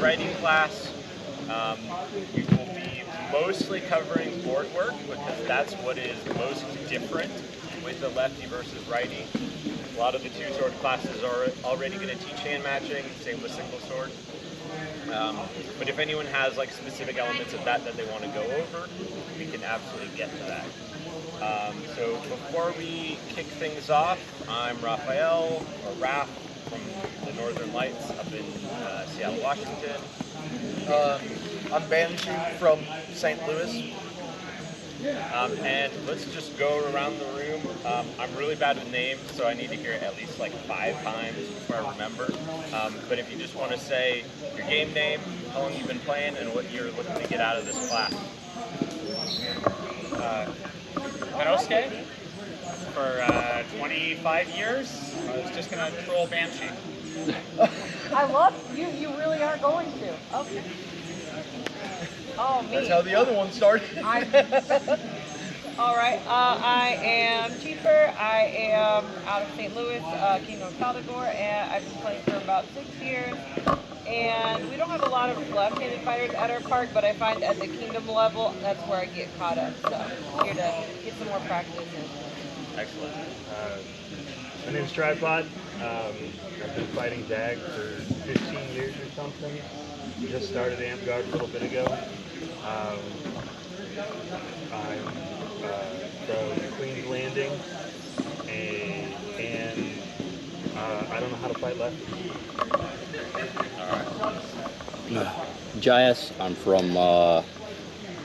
Righty class. We will be mostly covering board work because that's what is most different with the Lefty versus Righty. A lot of the two-sword classes are already going to teach hand matching, same with single sword. But if anyone has like specific elements of that they want to go over, we can absolutely get to that. So before we kick things off, I'm Rafael, or Raf, from the Northern Lights up in Seattle, Washington. I'm Banshee from St. Louis. And let's just go around the room. I'm really bad with names, so I need to hear it at least like 5 times before I remember. But if you just want to say your game name, how long you've been playing, and what you're looking to get out of this class. Minosuke for 25 years. I was just going to troll Banshee. I love you. You really are going to. Okay. Oh, me. That's how the other one started. All right. I am Cheaper. I am out of St. Louis, Kingdom of Caldor, and I've been playing for about 6 years. And we don't have a lot of left-handed fighters at our park, but I find at the Kingdom level, that's where I get caught up. So here to get some more practice in. Excellent. My name's Tripod. I've been fighting DAG for 15 years or something. Just started Amp Guard a little bit ago. I'm from Queen's Landing, and I don't know how to fight left. Jayas. I'm from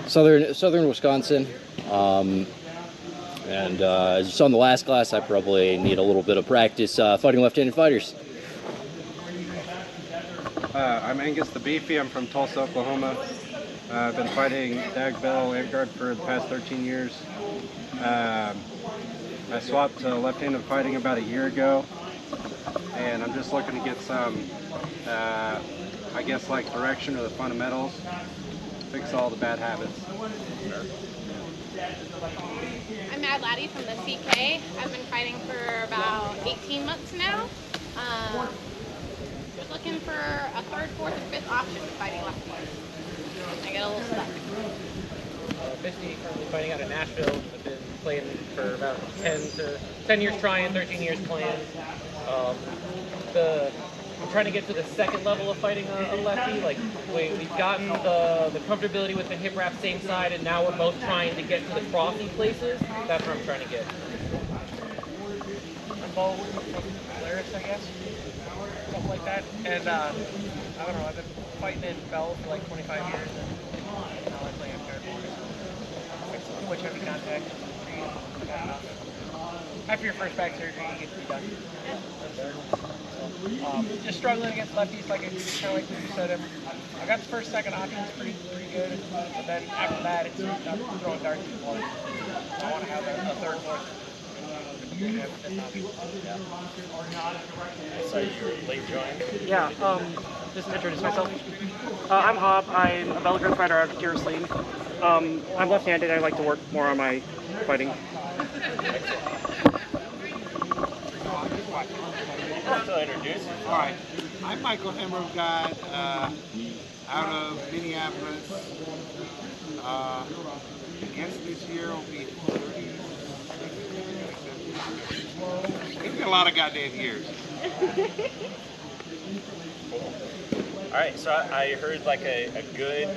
southern Wisconsin, and as you saw in the last class, I probably need a little bit of practice fighting left-handed fighters. I'm Angus the Beefy. I'm from Tulsa, Oklahoma. I've been fighting Dag Bell Amp Guard for the past 13 years. I swapped to left-handed fighting about a year ago, and I'm just looking to get some, I guess, like direction or the fundamentals, fix all the bad habits. I'm Mad Laddie from the CK. I've been fighting for about 18 months now. Just looking for a 3rd, 4th, or 5th option fighting lefties. I get a little stuck. Misty, currently fighting out of Nashville. I've been playing for about 10 years trying, 13 years playing. I'm trying to get to the 2nd level of fighting a lefty. Like we've gotten the comfortability with the hip wrap same side, and now we're both trying to get to the crossy places. That's where I'm trying to get. I'm Bo from Polaris, I guess. Something like that. And I don't know, I've been fighting in Bell for like 25 years, and now I play Amp Guard more. It's too much heavy contact. After your first back surgery, you get to be done. Just struggling against lefties, like kind of like you said. I got the first, 2nd options pretty good, but then after that, it's I'm throwing darts to the wall. I want to have a 3rd, 4th. Yeah. So you're late join? Yeah, just to introduce myself. I'm Hob. I'm a Belgrade fighter out of Kearsley. I'm left-handed. I like to work more on my fighting. Still introduce you. All right. I'm Michael Hammer of God, out of Minneapolis. I guess this year will be 30. It's been a lot of goddamn years. All right, so I heard like a good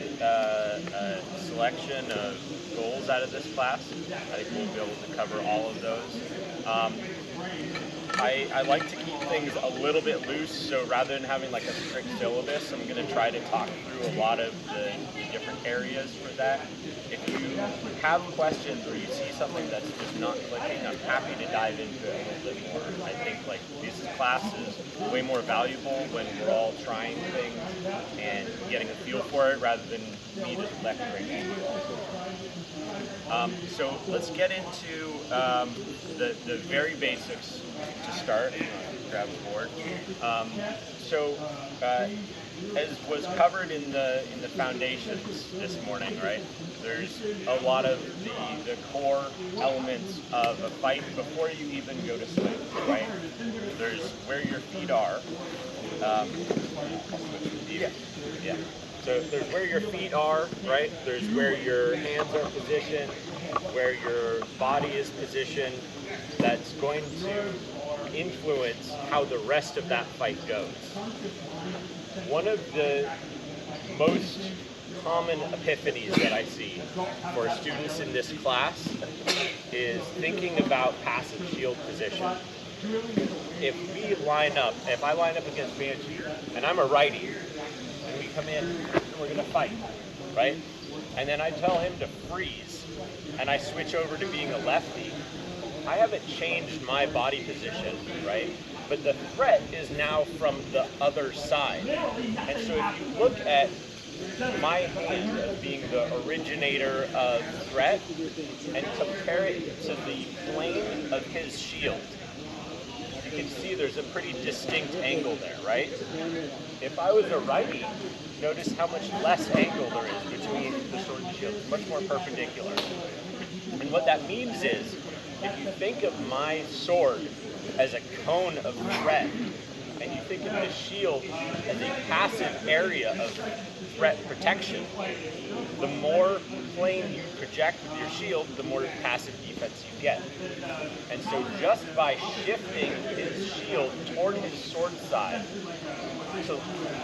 selection of goals out of this class. I think we'll be able to cover all of those. I like to keep things a little bit loose, so rather than having like a strict syllabus, I'm going to try to talk through a lot of the different areas for that. If you have questions or you see something that's just not clicking, I'm happy to dive into it a little bit more. I think like this class is way more valuable when we're all trying things and getting a feel for it rather than me just lecturing. So let's get into the very basics to start. Grab a board. As was covered in the foundations this morning, right? There's a lot of the core elements of a fight before you even go to swing, right? There's where your feet are, Yeah. Yeah. So there's where your feet are, right? There's where your hands are positioned, where your body is positioned. That's going to influence how the rest of that fight goes. One of the most common epiphanies that I see for students in this class is thinking about passive shield position. If I line up against Banshee, and I'm a righty, and we come in, and we're gonna fight, right? And then I tell him to freeze, and I switch over to being a lefty, I haven't changed my body position, right? But the threat is now from the other side. And so if you look at my hand as being the originator of threat and compare it to the plane of his shield, you can see there's a pretty distinct angle there, right? If I was a righty, notice how much less angle there is between the sword and shield. It's much more perpendicular. And what that means is, if you think of my sword as a cone of threat, and you think of the shield as a passive area of threat protection, the more plane you project with your shield, the more passive defense you get. And so just by shifting his shield toward his sword side to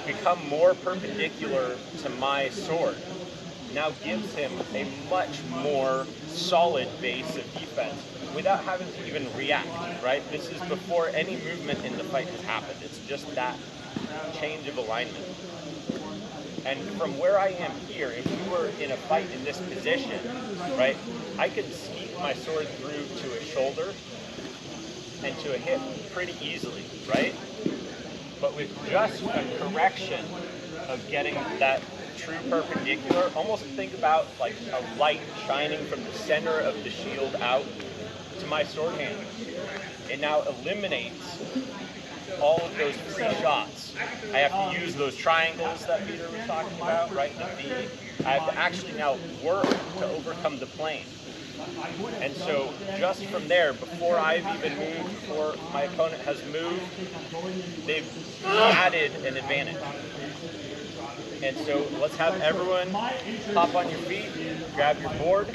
become more perpendicular to my sword, now gives him a much more solid base of defense without having to even react, right? This is before any movement in the fight has happened. It's just that change of alignment. And from where I am here, if we were in a fight in this position, right, I could sneak my sword through to a shoulder and to a hip pretty easily, right? But with just a correction of getting that true perpendicular, almost think about like a light shining from the center of the shield out to my sword hand. It now eliminates all of those free shots. I have to use those triangles that Peter was talking about, right? The V. I have to actually now work to overcome the plane. And so just from there, before I've even moved, before my opponent has moved, they've added an advantage. And so let's have everyone hop on your feet, grab your board.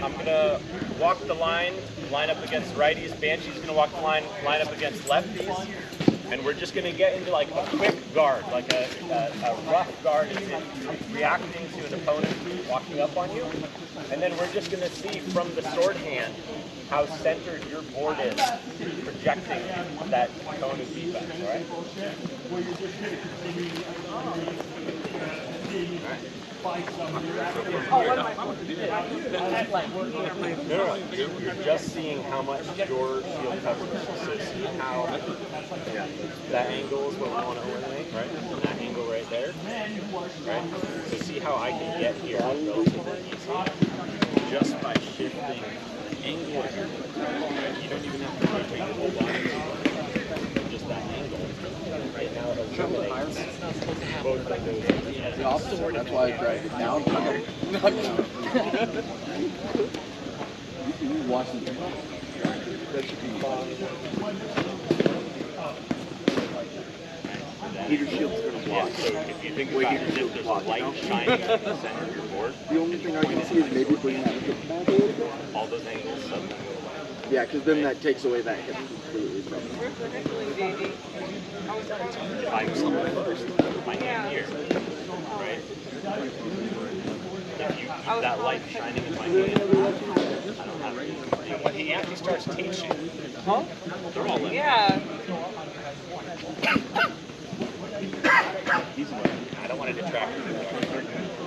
I'm gonna walk the line up against righties. Banshee's gonna walk the line up against lefties. And we're just gonna get into like a quick guard, like a rough guard. It's reacting to an opponent walking up on you. And then we're just gonna see from the sword hand how centered your board is, projecting that cone of defense, all right? No, you're just seeing how much your shield covers. So see how that angle is what we want to eliminate, right? And that angle right there, right? So see how I can get here relatively easily just by shifting the angle here. Right? You don't even have to rotate your whole body. Just that angle right now eliminates both of those. The opposite, that's why I drag it down. Watch it. That should be fine. Heater shield's going to block. Yeah, so if you think about it, if there's a light shining at the center of your board, the only thing I can see is maybe bringing that hip back a little bit. all those angles suddenly go away. Yeah, because then that takes away that hip completely from it. If I go first, my hand here, right? If you keep that light shining in my hand, I don't have it. And when he actually starts teaching, Huh? they're all in. Yeah. I don't want to detract from the Jeremy, I'm learning how to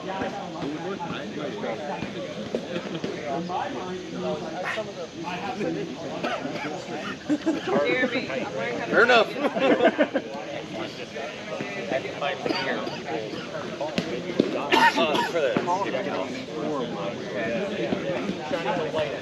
Fair enough. I think mine from here. For the shining the light at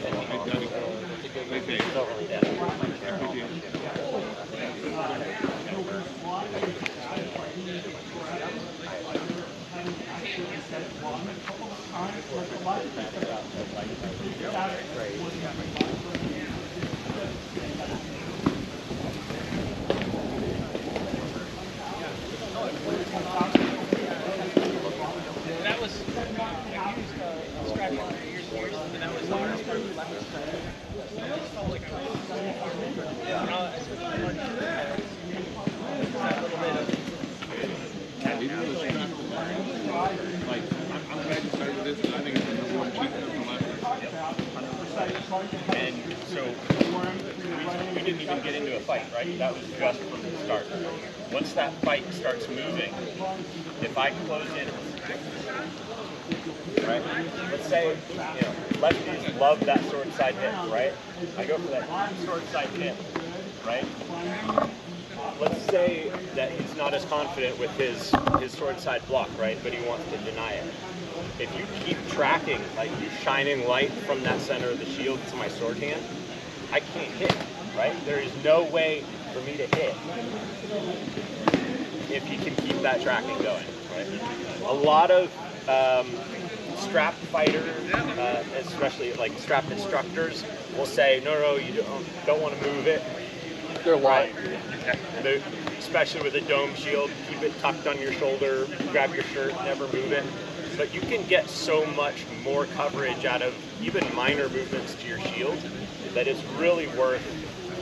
Like, I'm glad you started with this, because I think it's the number one cheat code for lefties. 100%. And so we didn't even get into a fight, right? That was just from the start. Once that fight starts moving, if I close in, right? Let's say, lefties love that sword side hip, right? I go for that sword side hip, right? Let's say that he's not as confident with his sword side block, right? But he wants to deny it. If you keep tracking, like you shining light from that center of the shield to my sword hand, I can't hit, right? There is no way for me to hit if he can keep that tracking going, right? A lot of strapped fighters, especially like strapped instructors, will say, no, you don't want to move it. They're lying. Especially with a dome shield, keep it tucked on your shoulder, grab your shirt, never move it. But you can get so much more coverage out of even minor movements to your shield that it's really worth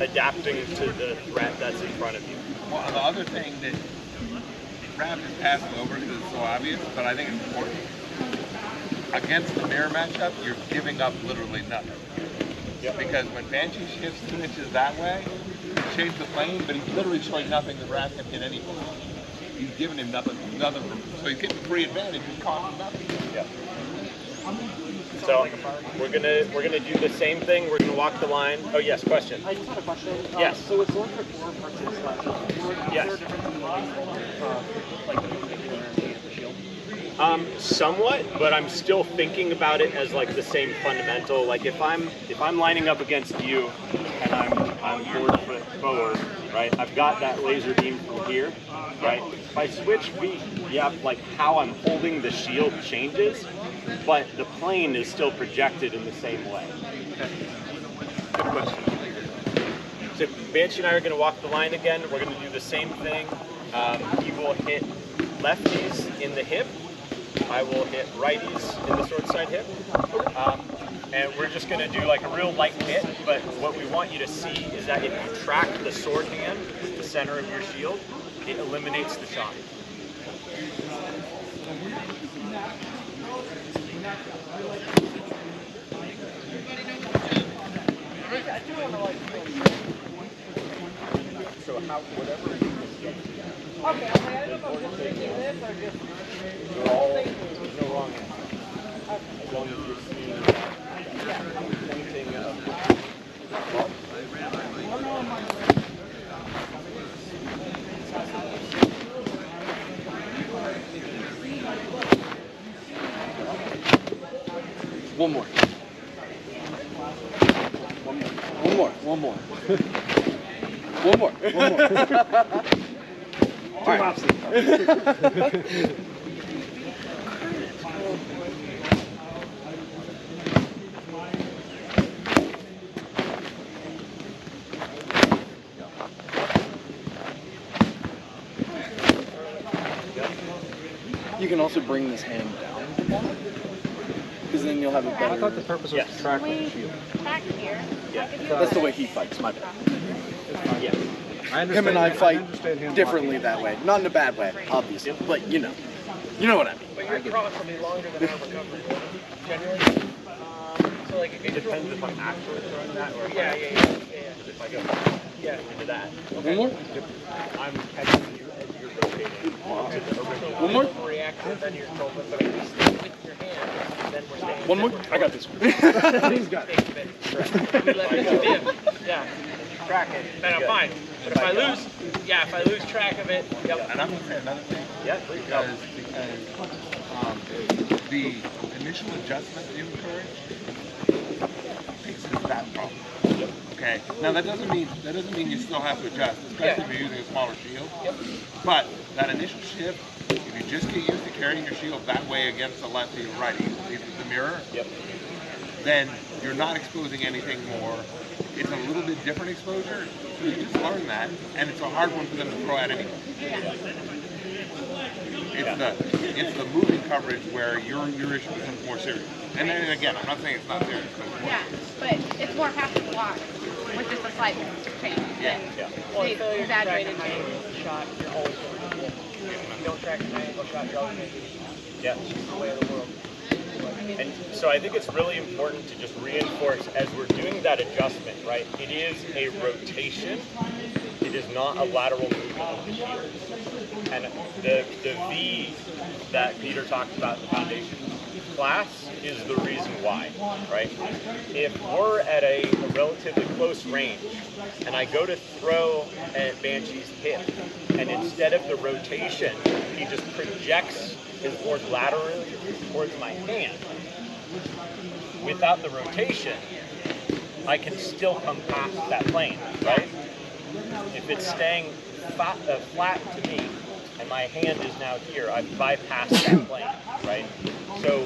adapting to the threat that's in front of you. Well, the other thing that Rap is passing over because it's so obvious, but I think it's important. Against the mirror matchup, you're giving up literally nothing. Yep. Because when Banshee shifts 2 inches that way, he shapes the plane, but he's literally showing nothing that Rap can hit anything. He's giving him nothing so he's getting free advantage, he's costing nothing. Yeah. So we're gonna do the same thing. We're gonna walk the line. Oh yes, question. I just had a question. Yes. So it's sword for 4 versus sword. Yes. Is there a difference in like the shield? Somewhat, but I'm still thinking about it as like the same fundamental. Like if I'm lining up against you and I'm 4 foot forward, right? I've got that laser beam from here, right? If I switch feet, yeah, like how I'm holding the shield changes, but the plane is still projected in the same way. Good question. So Banshee and I are going to walk the line again. We're going to do the same thing. He will hit lefties in the hip. I will hit righties in the sword side hip. And we're just going to do like a real light hit, but what we want you to see is that if you track the sword hand, the center of your shield, it eliminates the shot. So whatever you can get. Okay, I don't know if I'm just thinking this or just... There's no wrong answer. As long as you're seeing anything One more. One more. All right. You can also bring this hand down, because then you'll have a better... I thought the purpose was to track with the shield. Back here. Yeah. That's the way he fights, my bad. Yeah. I understand, Him and I fight understand him differently that way. Not in a bad way, obviously, but you know what I mean. But your cross will be longer than our recovery. Generally. So like It depends if I'm actually throwing that or Yeah. if I go into that. One more? I'm catching you as you're rotating to the original. One more? Reaction, then you're controlling, but if you stick with your hand, then we're staying. One more? I got this one. He's got it. We let it dip. Yeah. Track it. Then I'm fine. But if I lose track of it, yep. And I'm going to say another thing. Yeah, please go. Because the initial adjustment you encourage fixes that problem. Yep. Okay. Now that doesn't mean you still have to adjust, especially if you're using a smaller shield. Yep. But that initial shift, if you just get used to carrying your shield that way against the lefty or righty, the mirror, then you're not exposing anything more. It's a little bit different exposure, so you just learn that, and it's a hard one for them to throw at anyway. It's the moving coverage where your issue becomes more serious. And then again, I'm not saying it's not serious, but it's more serious. But it's more half the block with just a slight change. Well, The exaggerated change. change. Shot, you're always going to do it. If you don't track the triangle shot, Yeah. And so I think it's really important to just reinforce as we're doing that adjustment, right? It is a rotation. It is not a lateral movement of the shield. And the V that Peter talked about in the foundation class is the reason why, right? If we're at a relatively close range and I go to throw at Banshee's hip, and instead of the rotation, he just projects his board laterally towards my hand, without the rotation, I can still come past that plane, right? If it's staying flat to me, and my hand is now here, I've bypassed that plane, right? So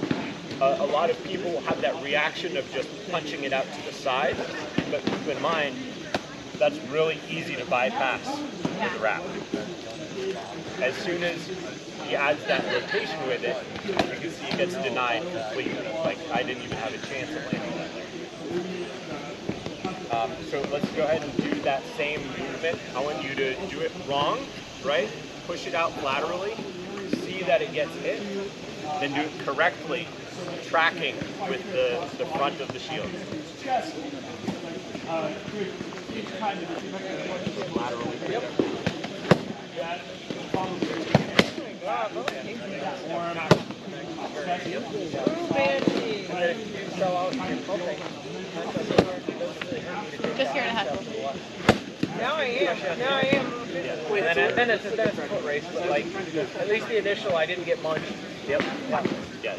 a lot of people have that reaction of just punching it out to the side, but keep in mind, that's really easy to bypass with the wrap. As soon as he adds that rotation with it, you can see he gets denied completely. Like, I didn't even have a chance of landing that there. So let's go ahead and do that same movement. I want you to do it wrong, right? Push it out laterally, see that it gets hit, then do it correctly, tracking with the front of the shield. Laterally. Yep. Just here and ahead. Now I am. Wait, then it's a foot race, but like at least the initial, I didn't get munched. Yep. Yeah,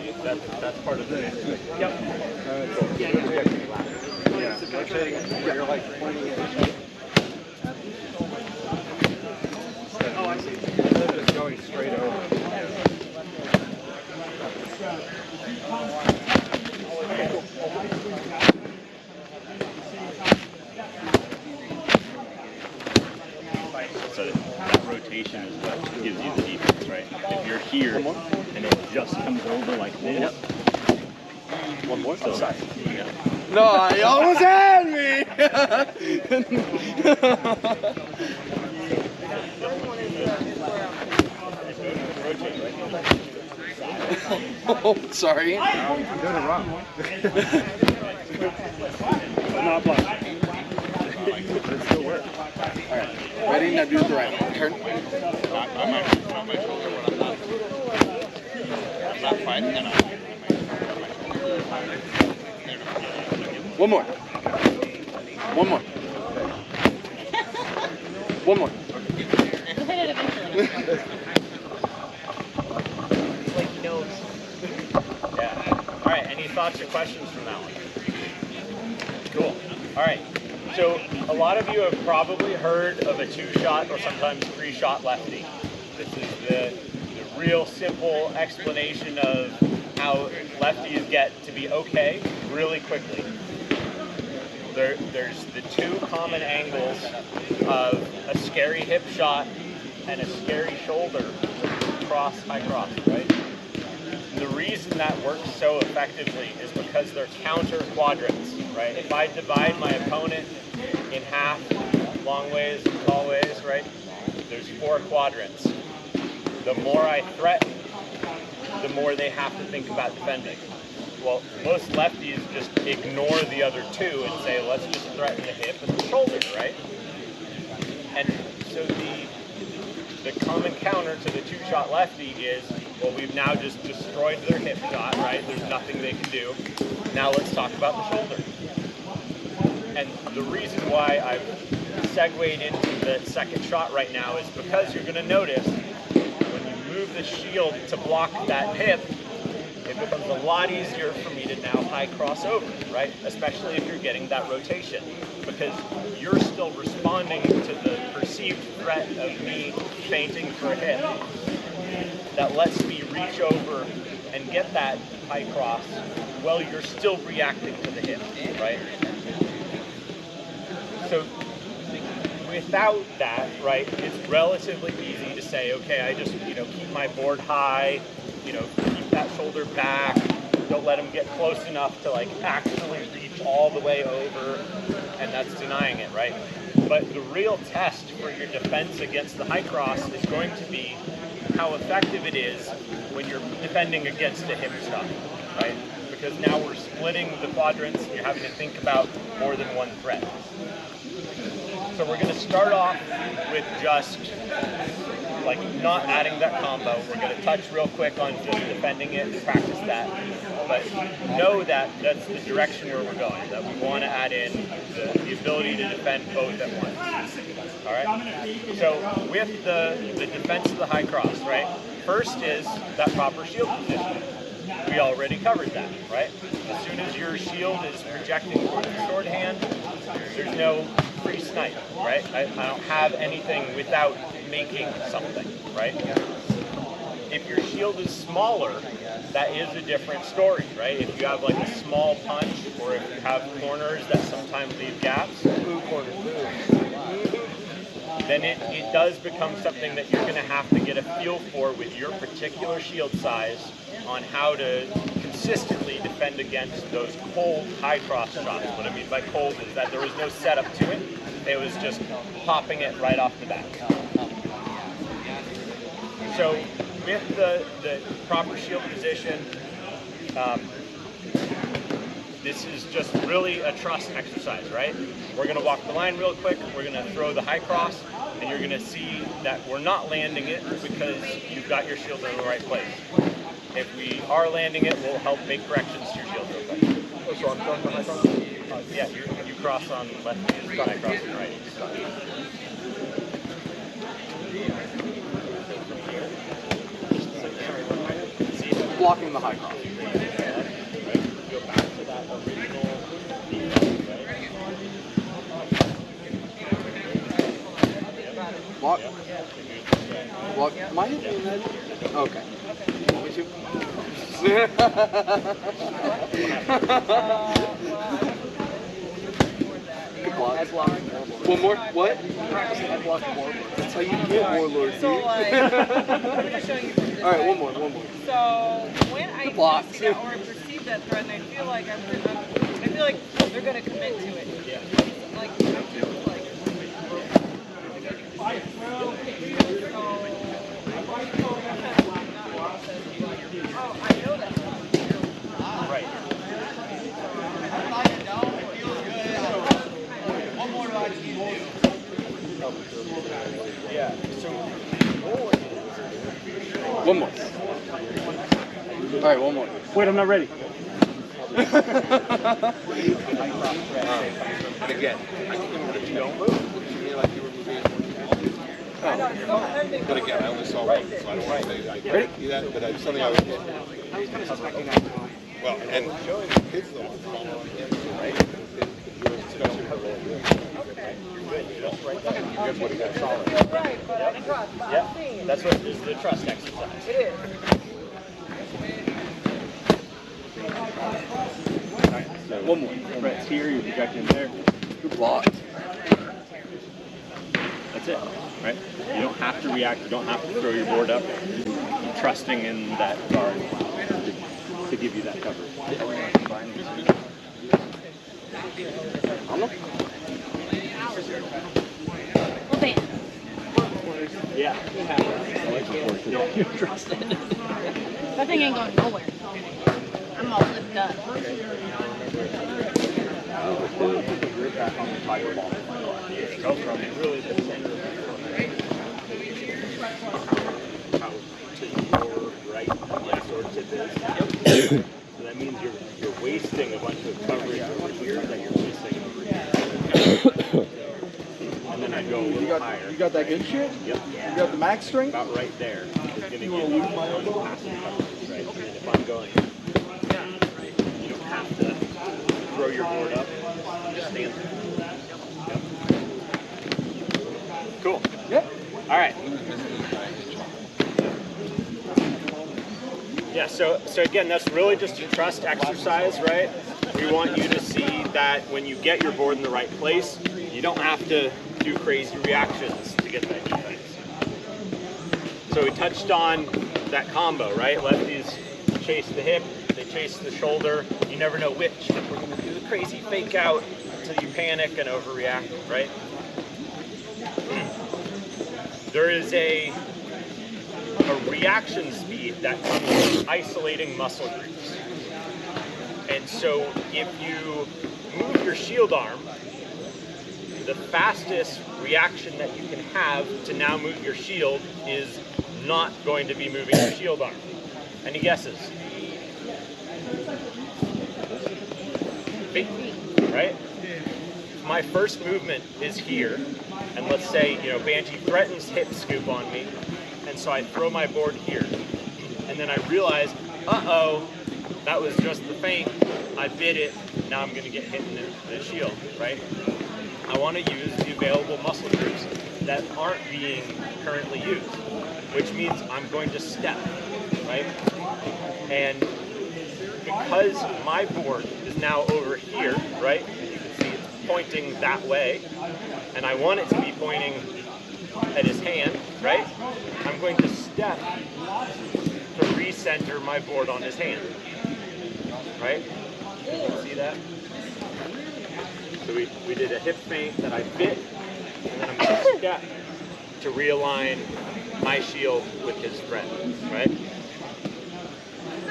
that's part of it. Yep. You're like 20 inches. Oh, I see. Just going straight over. So that rotation is what gives you the defense, right? If you're here and it just comes over like this. One more. So, yeah. No, you almost had me. Oh, sorry. I'm doing it wrong. But not blocked. But it still works. All right. Ready? Now do the right one. Turn. Not my shoulder when I'm not fighting enough. One more. One more. One more. We'll hit it eventually. It's like he knows. Yeah. All right, any thoughts or questions from that one? Cool. All right. So a lot of you have probably heard of a 2-shot or sometimes 3-shot lefty. This is the real simple explanation of how lefties get to be okay really quickly. There's the two common angles of a scary hip shot and a scary shoulder cross, high cross, right? The reason that works so effectively is because they're counter quadrants, right? If I divide my opponent in half, long ways, tall ways, right? There's 4 quadrants. The more I threaten, the more they have to think about defending. Well, most lefties just ignore the other 2 and say, let's just threaten the hip and the shoulder, right? And so the common counter to the 2-shot lefty is, well, we've now just destroyed their hip shot, right? There's nothing they can do. Now let's talk about the shoulder. And the reason why I've segued into the second shot right now is because you're going to notice when you move the shield to block that hip, it becomes a lot easier for me to now high cross over, right? Especially if you're getting that rotation, because you're still responding to the perceived threat of me feinting for a hip. That lets me reach over and get that high cross while you're still reacting to the hip, right? So without that, right, it's relatively easy to say, okay, I just, keep my board high, keep that shoulder back, don't let him get close enough to like actually reach all the way over, and that's denying it, right? But the real test for your defense against the high cross is going to be how effective it is when you're defending against a hip stop, right? Because now we're splitting the quadrants and you're having to think about more than one threat. So we're going to start off with just like not adding that combo. We're going to touch real quick on just defending it and practice that. But know that that's the direction where we're going, that we want to add in the ability to defend both at once. All right? So with the defense of the high cross, right? First is that proper shield position. We already covered that, right? As soon as your shield is projecting towards the sword hand, there's no free snipe, right? I don't have anything without making something, right? If your shield is smaller, that is a different story, right? If you have like a small punch, or if you have corners that sometimes leave gaps, then it does become something that you're going to have to get a feel for with your particular shield size on how to consistently defend against those cold high cross shots. What I mean by cold is that there was no setup to it. It was just popping it right off the bat. So with the proper shield position, this is just really a trust exercise, right? We're going to walk the line real quick. We're going to throw the high cross, and you're going to see that we're not landing it because you've got your shield in the right place. If we are landing it, we'll help make corrections to your shield real quick. Oh, so I'm throwing the high cross? Yeah, you cross on left, high cross on right. Blocking the high cross. Go back to that original Block. Block. Am I hitting that? Okay. Want me to? Good block. One more? What? That's how you get warlord, dude. So like, I'm just showing you. Alright, one more. So when I see that or perceive that threat, and I feel like they're gonna commit to it. Yeah. Like, oh, I know that. Right. Yeah. So one more. Alright, one more. Wait, I'm not ready. Again, you don't move. Like you were moving. But again, I only saw one, so I don't want to say I can't do that, but it's something I would get. I was kind of suspecting that. Well, and his the one following him, right? That's what he got solid. Right, but I trust. yeah, that's what is the trust exercise. It is. So one more. Threats here, you're projecting there. Good block. That's it, right? You don't have to react. You don't have to throw your board up. You're trusting in that guard to give you that cover. Yeah. You're trusted. That thing ain't going nowhere. I'm all flipped up. So that means you're wasting a bunch of coverage over here that you're missing over here. And then I go a little higher. You got that good shit? Yep. You got the max strength? About right there is going to give you passive coverage, right? And if I'm going, you don't have to throw your board up. Just stand there. Yep. Cool. Yep. All right. Yeah, so again, that's really just a trust exercise, right? We want you to see that when you get your board in the right place, you don't have to do crazy reactions to get that defense. So we touched on that combo, right? Lefties chase the hip, they chase the shoulder. You never know which. We're going to do the crazy fake out until you panic and overreact, right? There is a a reaction speed that comes from isolating muscle groups. And so if you move your shield arm, the fastest reaction that you can have to now move your shield is not going to be moving your shield arm. Any guesses? Feet, right? My first movement is here, and let's say, Banshee threatens hip scoop on me, and so I throw my board here. And then I realize, uh-oh, that was just the feint. I bit it, now I'm gonna get hit in the shield, right? I wanna use the available muscle groups that aren't being currently used, which means I'm going to step, right? And because my board is now over here, right? You can see it's pointing that way, and I want it to be pointing at his hand, right? I'm going to step to recenter my board on his hand, right? You can see that? So we did a hip feint that I bit, and then I'm going to step to realign my shield with his threat, right?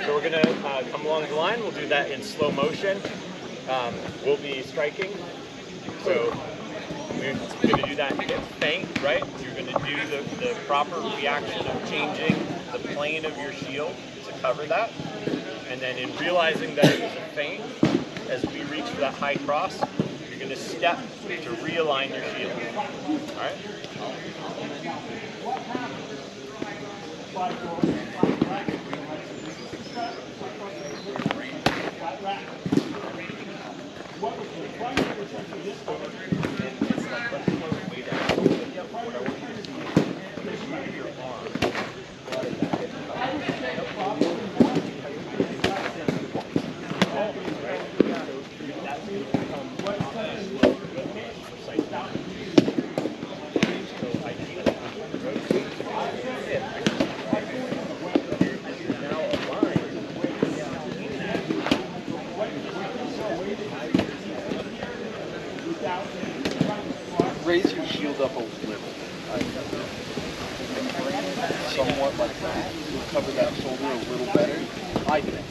So we're going to come along the line. We'll do that in slow motion. We'll be striking. So we're going to do that hip feint, right? You're going to do the proper reaction of changing the plane of your shield to cover that. And then in realizing that it was a feint, as we reach for that high cross, you're going to step to realign your shield. All right? Raise your shield up a little. Somewhat like that. You'll cover that shoulder a little better. I think.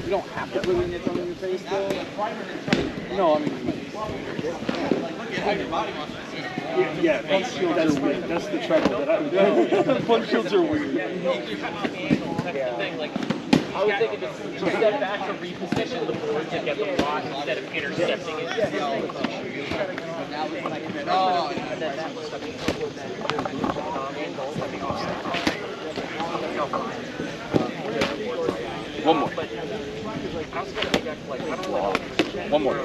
You don't have to put it in your thumb in your face though. No, I mean. Yeah, punch shields are weird. That's the trouble that I'm doing. Punch shields are weird. I was thinking to step back to reposition the board to get the block instead of intercepting it. One more. One more. All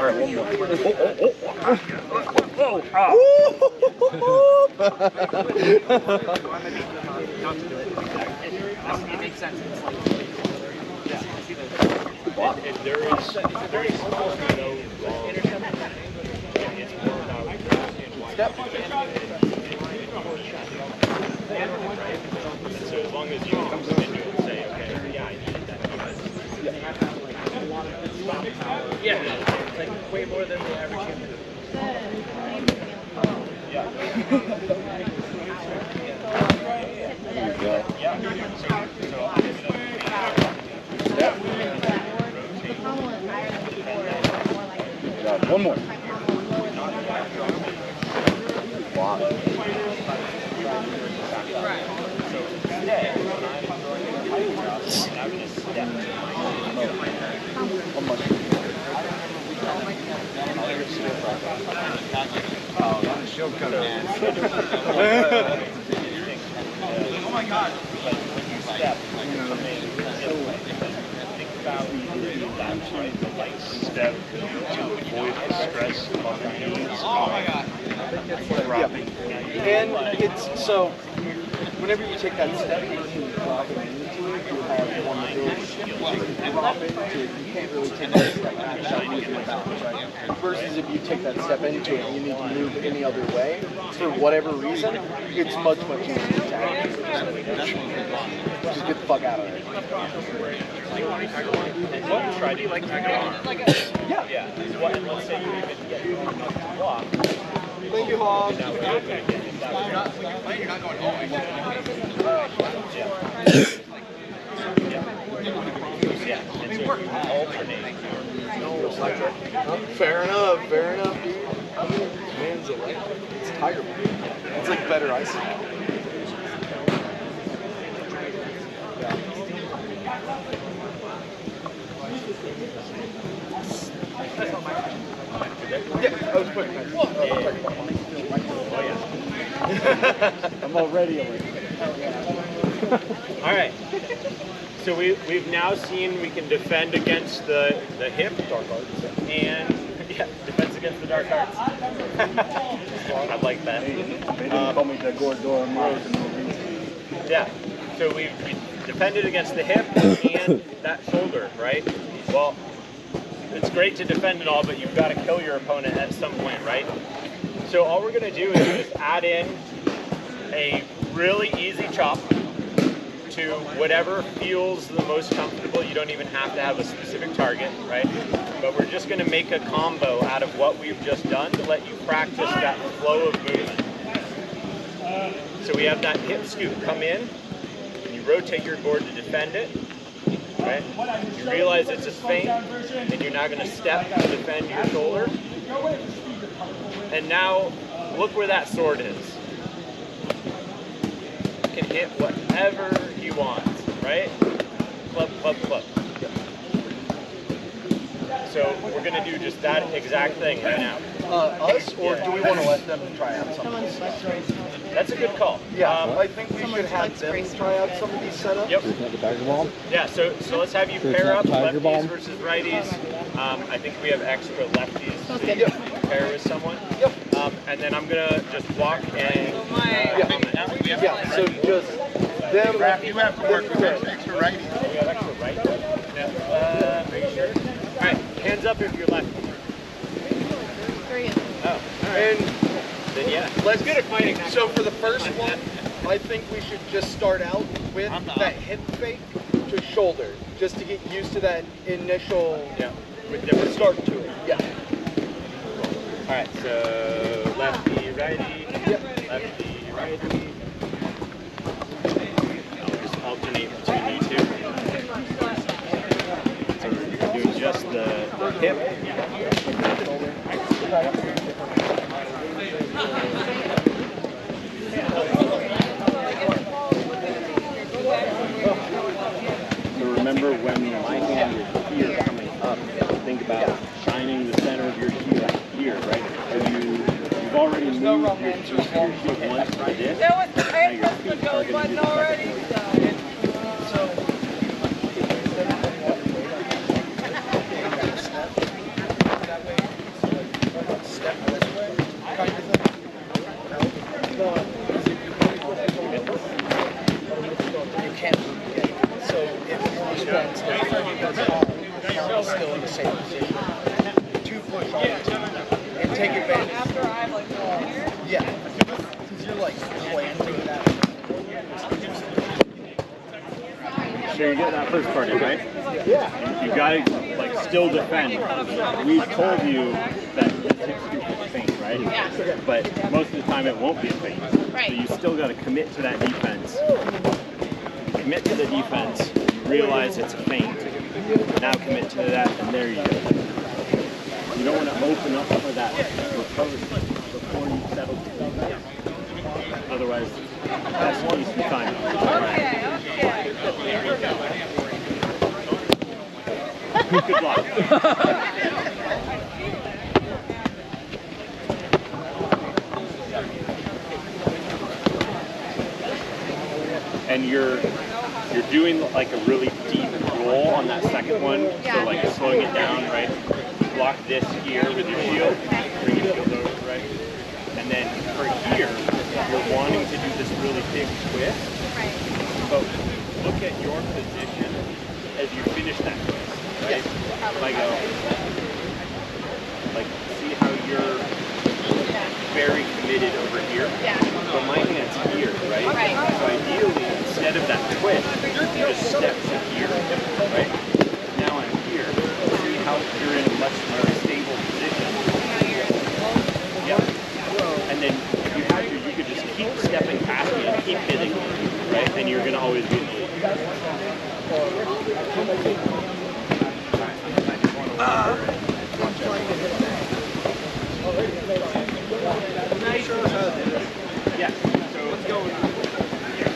right, one more. It makes sense. If there is almost no wrong, it's more about step. And so as long as you come into it and say, okay, yeah, I needed that. Yeah, it's like way more than the average human. Yeah. One more. Wow. Oh, not a shield cutter. Oh my God. Step, think about the light step to avoid the stress on the knees. Oh my God. Dropping. And it's so whenever you take that step and you drop it into it, you have one ability to drop into it. You can't really take that step back without losing your balance, right? Versus if you take that step into it and you need to move any other way, for whatever reason, it's much easier to actually just get the fuck out of there. And what you try to like Tiger Arm. Yeah. Let's say you even get to block. Thank you, Hog. You're not going, oh, Yeah, it's alternate. Fair enough, dude. Man's electric. It's tiger. It's like better icing. Yeah, I was putting that. Oh yeah. I'm already awake. All right. So we've now seen we can defend against the hip, dark arts, and yeah, defense against the dark arts. I like that. They didn't call me the Gordor Mars for no reason. Yeah. So we defended against the hip and that shoulder, right? Well, it's great to defend and all, but you've got to kill your opponent at some point, right? So all we're going to do is just add in a really easy chop to whatever feels the most comfortable. You don't even have to have a specific target, right? But we're just going to make a combo out of what we've just done to let you practice that flow of movement. So we have that hip scoop come in, and you rotate your board to defend it, right? You realize it's a feint, and you're now going to step to defend your shoulder. And now, look where that sword is. You can hit whatever you want, right? Club, club, club. So we're going to do just that exact thing right now. Us, or do we want to let them try out something? That's a good call. Yeah, I think we should have them try out some of these setups. Yep. The Tiger Bomb. Yeah, so let's have you So it's pair not up Tiger lefties Bomb? versus righties. I think we have extra lefties so Okay. you can pair with someone. Yep. And then I'm going to just walk and comment. Yeah, so just them. You have to work with extra righties. We have extra righties? Yeah. Are you sure? All right, hands up if you're lefty. Oh, all right. And Then yeah. let's get it fighting. So for the first one, I think we should just start out with that hip fake to shoulder, just to get used to that initial With different start to it. Yeah. All right, so lefty, righty, lefty, righty. I'll just alternate between you two. So we're doing just the hip. So remember when my hand is here coming up, think about shining the center of your heel here, right? So you've already moved your heel once to this. That was Now your I pressed the feet go are going to button do the already. Step this way, kind of thing. You can't move yet. So if you spend still in the same position, two push on and take advantage. After I'm like here. Yeah, because you're like planting that. So you get that first part, right? Yeah. You gotta like still defend. We've told you that it's a feint, right? Yeah. But most of the time it won't be a feint. Right. So you still gotta commit to that defense. Commit to the defense, realize it's a feint. Now commit to that, and there you go. You don't want to open up for that recovery before you settle to that. Otherwise, that's one piece of time. Good luck. And you're doing like a really deep roll on that second one, so like slowing it down, right? Block this here with your shield, bring your shield over, right? And then for here, you're wanting to do this really big twist, but look at your position as you finish that twist, right? Like see how you're very committed over here. But my hand's here, right? So ideally, instead of that twist, you just step to here, right? Now I'm here. See how you're in a much more stable position. Yeah. always be in the lead. Yeah. So let's go.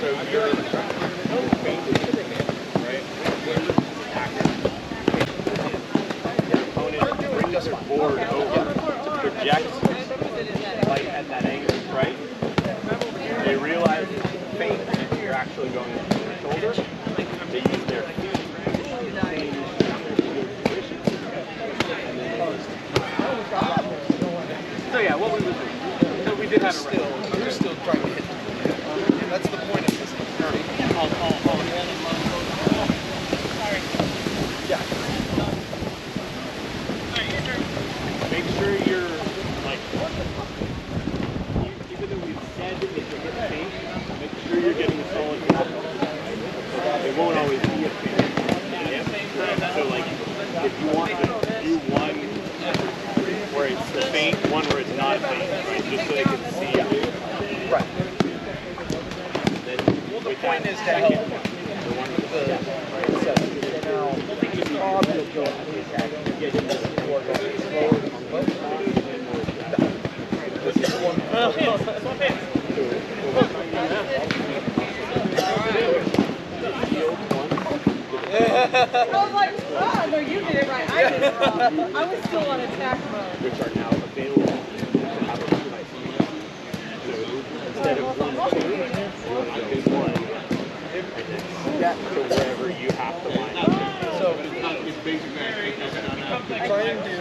So you're in the right? Your opponent brings their board over to project light at that angle, right? They realize faint if you're actually going to your shoulder. They use their feet to change their field position. So yeah, what we would do. So we did have still. We're still trying to hit. That's the point of this. Yeah. Make sure you're like, even though we've said that you get faint, make sure you're getting a solid control. It won't always be a faint. So like, if you want to do one where it's the faint, one where it's not faint, right? Just so they can see it. Right. Well, the point is to help the one with the now obvious going to get into the board going slower than this is one. I was like, oh, no, you did it right. I did it wrong. I was still on attack mode. Which are now available to have a so instead of 1, 2, I do 1, and then step to wherever you have to line up. So it's basically try and do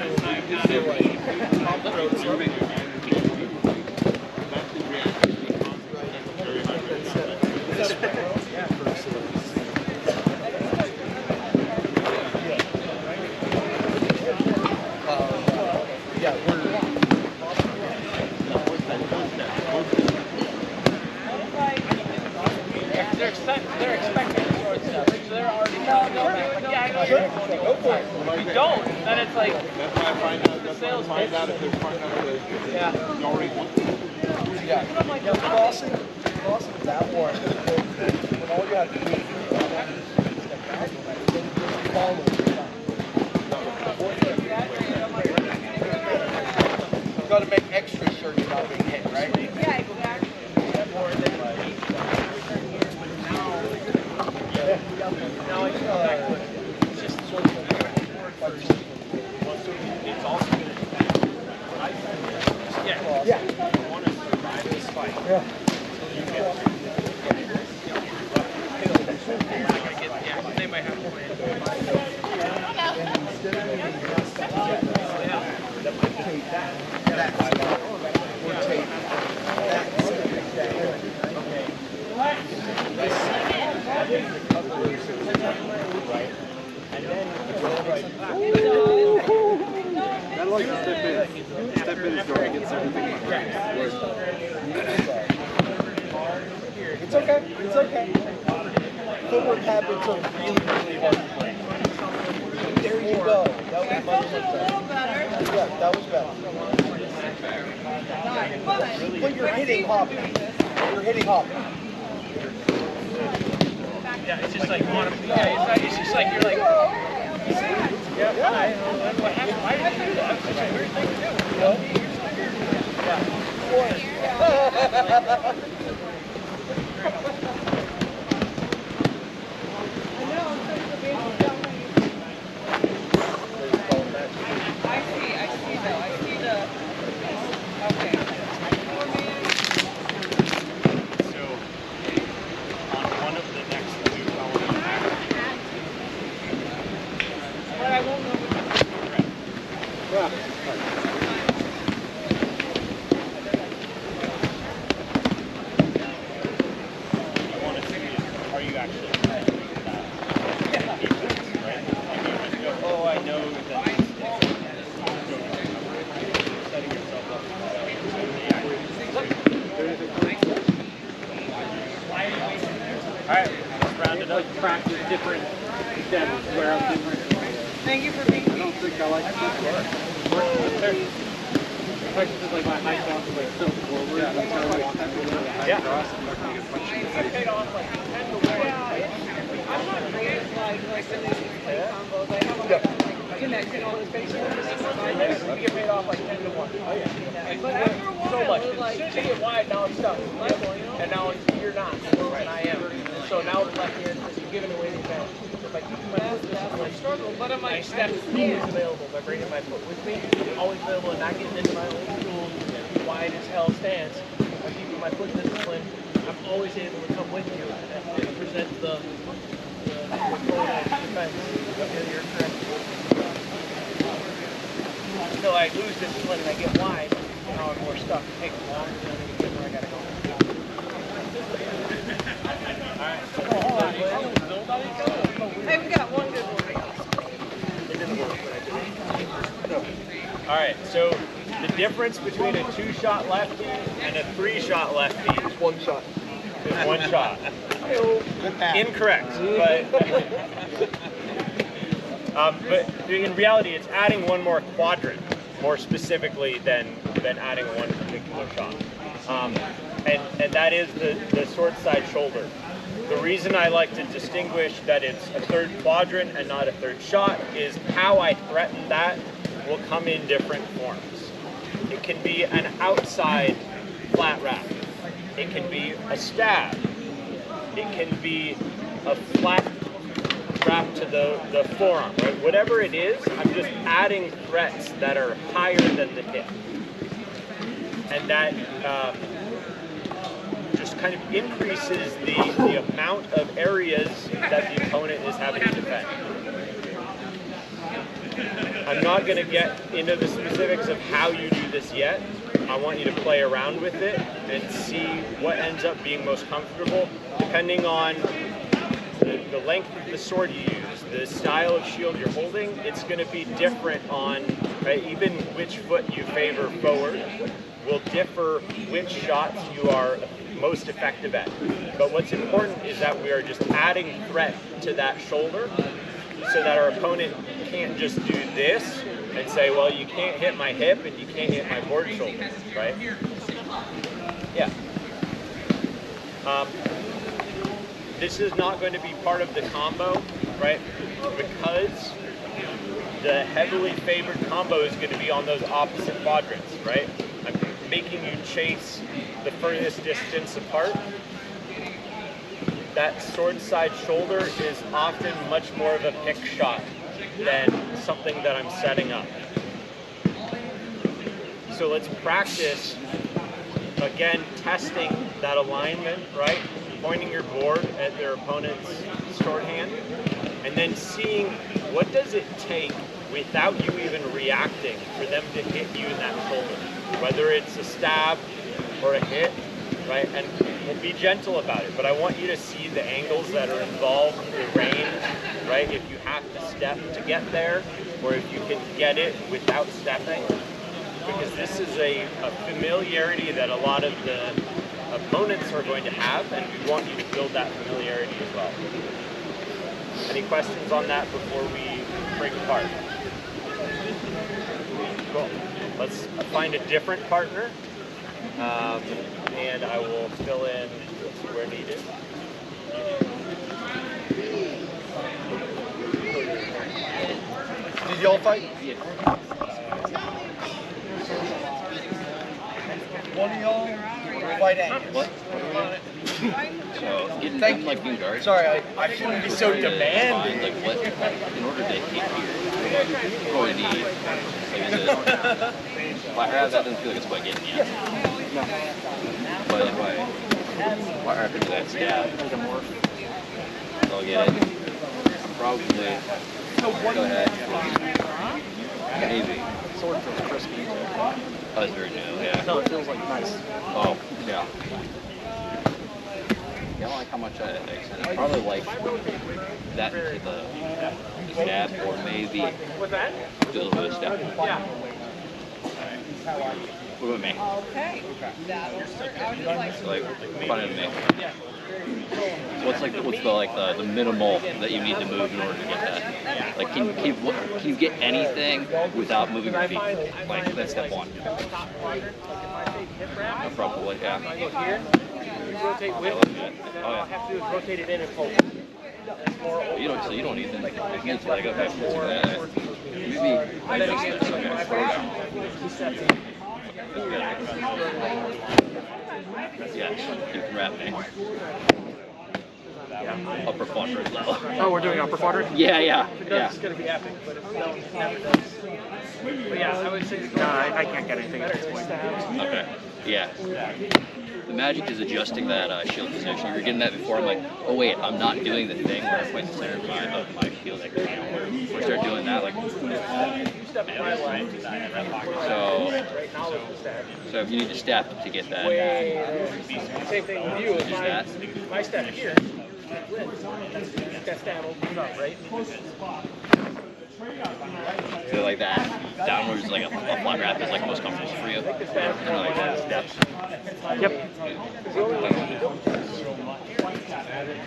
top throw swimming. That's the reaction. Yeah, They're expecting short stuff, so they're already telling them that. But yeah, I know you're going to go for it. If you don't, then it's like That's why I find out. That's why I find out if they're partnered up with. yeah. You already want. yeah. Crossing that one. When all you have to do is step back, follow. You got to make extra sure you're not being hit, right? Yeah, exactly. Now I can go back to it. It's just sort of first. It's also going to depend on what I said. Yeah. Yeah. You want to survive this fight. Yeah. You get Yeah, they might have to win. That like to step in. Step in is going against everything. It's okay. It's okay. Footwork habits are really, really hard to play. There you go. That was much better. Yeah, that was better. But you're hitting hop. You're hitting hop. Yeah, it's just like it's just like you're like. Yeah, I don't know what happened. Why did you do that? It's such a weird thing to do. Practice different steps where I'm different. Thank you for being here. I don't think I like this part. Practice like my high cross is like so forward. Yeah, that's how I want that to be. Yeah. Cross, I'm not going to get punched in the face. I paid off like 10 to 1. facing like this, you get paid off like 10 to 1. But after a while, So much. it was As soon as you get wide, now it's stuck. And now you're not. And I am. So now with left hand, you're giving away the advantage. If I keep my foot discipline, struggle, but I'm my like, step is always available by bringing my foot with me. I'm always available and not getting into my old school wide as hell stance. By keeping my foot discipline, I'm always able to come with you and present the defense. You're correct. Until I lose discipline and I get wide, now I'm more stuck. It takes longer than I get where I gotta go. I've got one good one. All right, so the difference between a 2-shot lefty and a 3-shot lefty is 1 shot. Is 1 shot. Incorrect, but in reality, it's adding one more quadrant, more specifically than adding one particular shot, and that is the sword side shoulder. The reason I like to distinguish that it's a 3rd quadrant and not a 3rd shot is how I threaten that will come in different forms. It can be an outside flat wrap. It can be a stab. It can be a flat wrap to the forearm, right? Whatever it is, I'm just adding threats that are higher than the hip. And that just kind of increases the amount of areas that the opponent is having to defend. I'm not going to get into the specifics of how you do this yet. I want you to play around with it and see what ends up being most comfortable, depending on the length of the sword you use, the style of shield you're holding. It's going to be different on, right, even which foot you favor forward will differ which shots you are most effective at. But what's important is that we are just adding threat to that shoulder so that our opponent can't just do this and say, well, you can't hit my hip and you can't hit my board shoulder, right? Yeah. This is not going to be part of the combo, right? Because the heavily favored combo is going to be on those opposite quadrants, right? I'm making you chase the furthest distance apart. That sword side shoulder is often much more of a pick shot than something that I'm setting up. So let's practice, again, testing that alignment, right? Pointing your board at their opponent's shorthand, and then seeing what does it take without you even reacting for them to hit you in that shoulder, whether it's a stab or a hit, right? And we'll be gentle about it, but I want you to see the angles that are involved, the range, right? If you have to step to get there, or if you can get it without stepping, because this is a familiarity that a lot of the opponents are going to have, and we want you to build that familiarity as well. Any questions on that before we break apart? Cool. Let's find a different partner, and I will fill in where needed. Did y'all fight? One of y'all fight Angus. So getting Thank them like new guards. Sorry, I shouldn't be so demanding. Like what? In order to hit here, you're going to need like is it flat wrap? That doesn't feel like it's quite getting yet. No. But flat wrap into that stab. I'll get it. Probably. Go ahead. Maybe. Sword feels crispy. Oh, it's very new, yeah. No, it feels like nice. Oh, yeah. I don't like how much I extend. I probably like that to the stab, or maybe do a little bit of step. Yeah. What about me? Okay. That'll work. I was just like, Like, fun of me. What's the minimal that you need to move in order to get that? Like, can you get anything without moving your feet? Like, that's step one. Probably, yeah. I go here, you rotate with, and then all I have to do is rotate it in and pull. So you don't need them. You can just like, okay, let's do that. Maybe. And then again, Yes, you can wrap me. Upper quadrant level. Oh, we're doing upper quadrant? Yeah. it's going to be epic, but it never does. But yeah, I would say No, I can't get anything at this point. Okay. Yeah. The magic is adjusting that shield position. You were getting that before. I'm like, oh wait, I'm not doing the thing where I point the center of my shield. Like, if I start doing that, like, so if you need to step to get that, same thing with you. use that. If I step here, that stab opens up, right? So like that downwards, like a flat wrap is like most comfortable for you. And like that steps. Yep.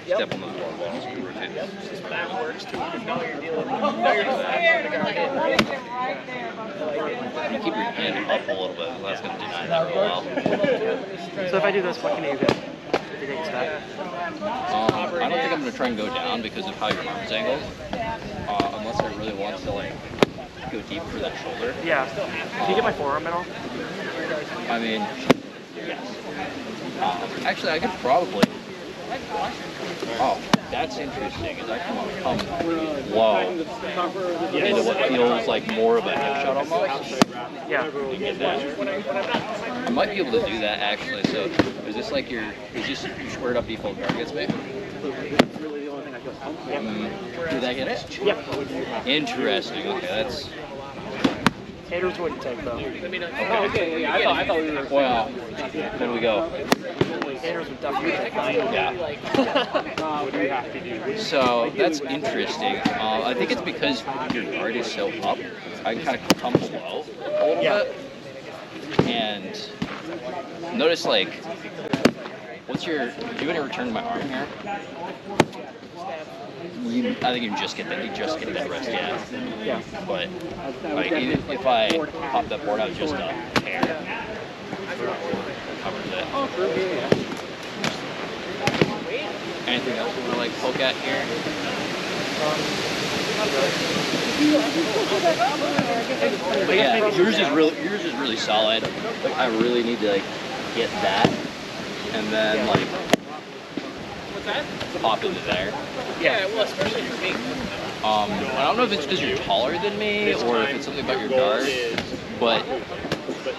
Step on the floor walls and rotate. That works too, because now you're dealing with You keep your hand up a little bit. That's going to deny that real well. So if I do this, what can you get? If you take a step? I don't think I'm going to try and go down because of how your arm's angled. Unless I really want to like go deep for that shoulder. Yeah. Can you get my forearm at all? I mean, yes. Actually, I could probably. Oh, that's interesting. Is I can come low into what feels like more of a hip shot almost. Yeah. You get that. I might be able to do that actually. So, is this like your squared up default guard gets me? Did I get it? Yep. Interesting. Okay, that's. Haters wouldn't take though. okay, yeah, I thought we were. Well, there we go. Haters would definitely take mine. Yeah. What do you have to do? So that's interesting. I think it's because your guard is so up. I can kind of come below a little bit. And notice like, do you want to return my arm here? I think you just get that. You just get that rest, yeah. But like, even if I pop that board out just a hair, covers it. Anything else you want to like poke at here? But yeah, yours is really solid. Like, I really need to like get that, and then like pop into there. Yeah, well, especially for me. I don't know if it's because you're taller than me or if it's something about your guard, but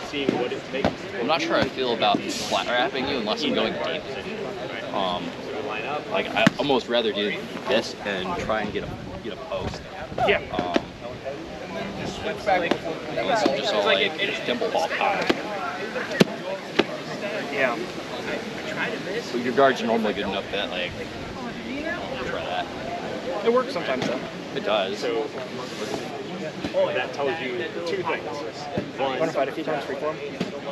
seeing what it takes. I'm not sure how I feel about flat wrapping you unless I'm going deep. Like I almost rather do this and try and get a post. Yeah. Unless I'm just all like temple ball power. Yeah. But your guards are normally good enough that like try that. It works sometimes though. It does. So that tells you two things. One, Want to fight a few times freeform?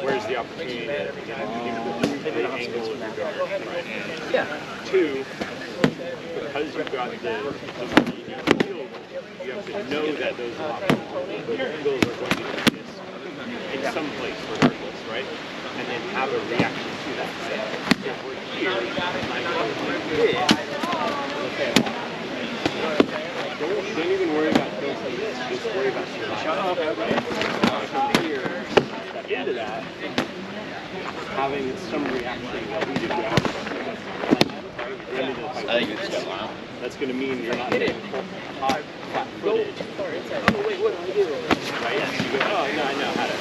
where's the opportunity to improve the angle of your guard, right? Yeah. Two, because you've got the field, you have to know that those angles are going to exist in some place regardless, right? And then have a reaction to that, right? If we're here, don't even worry about those things, just worry about shut up. Here, step into that, having some reaction that we do. I think it's just wow. That's going to mean you're not going to hot, flat footage. Oh, wait, what do I do? Right? You go, oh, no, I know how to.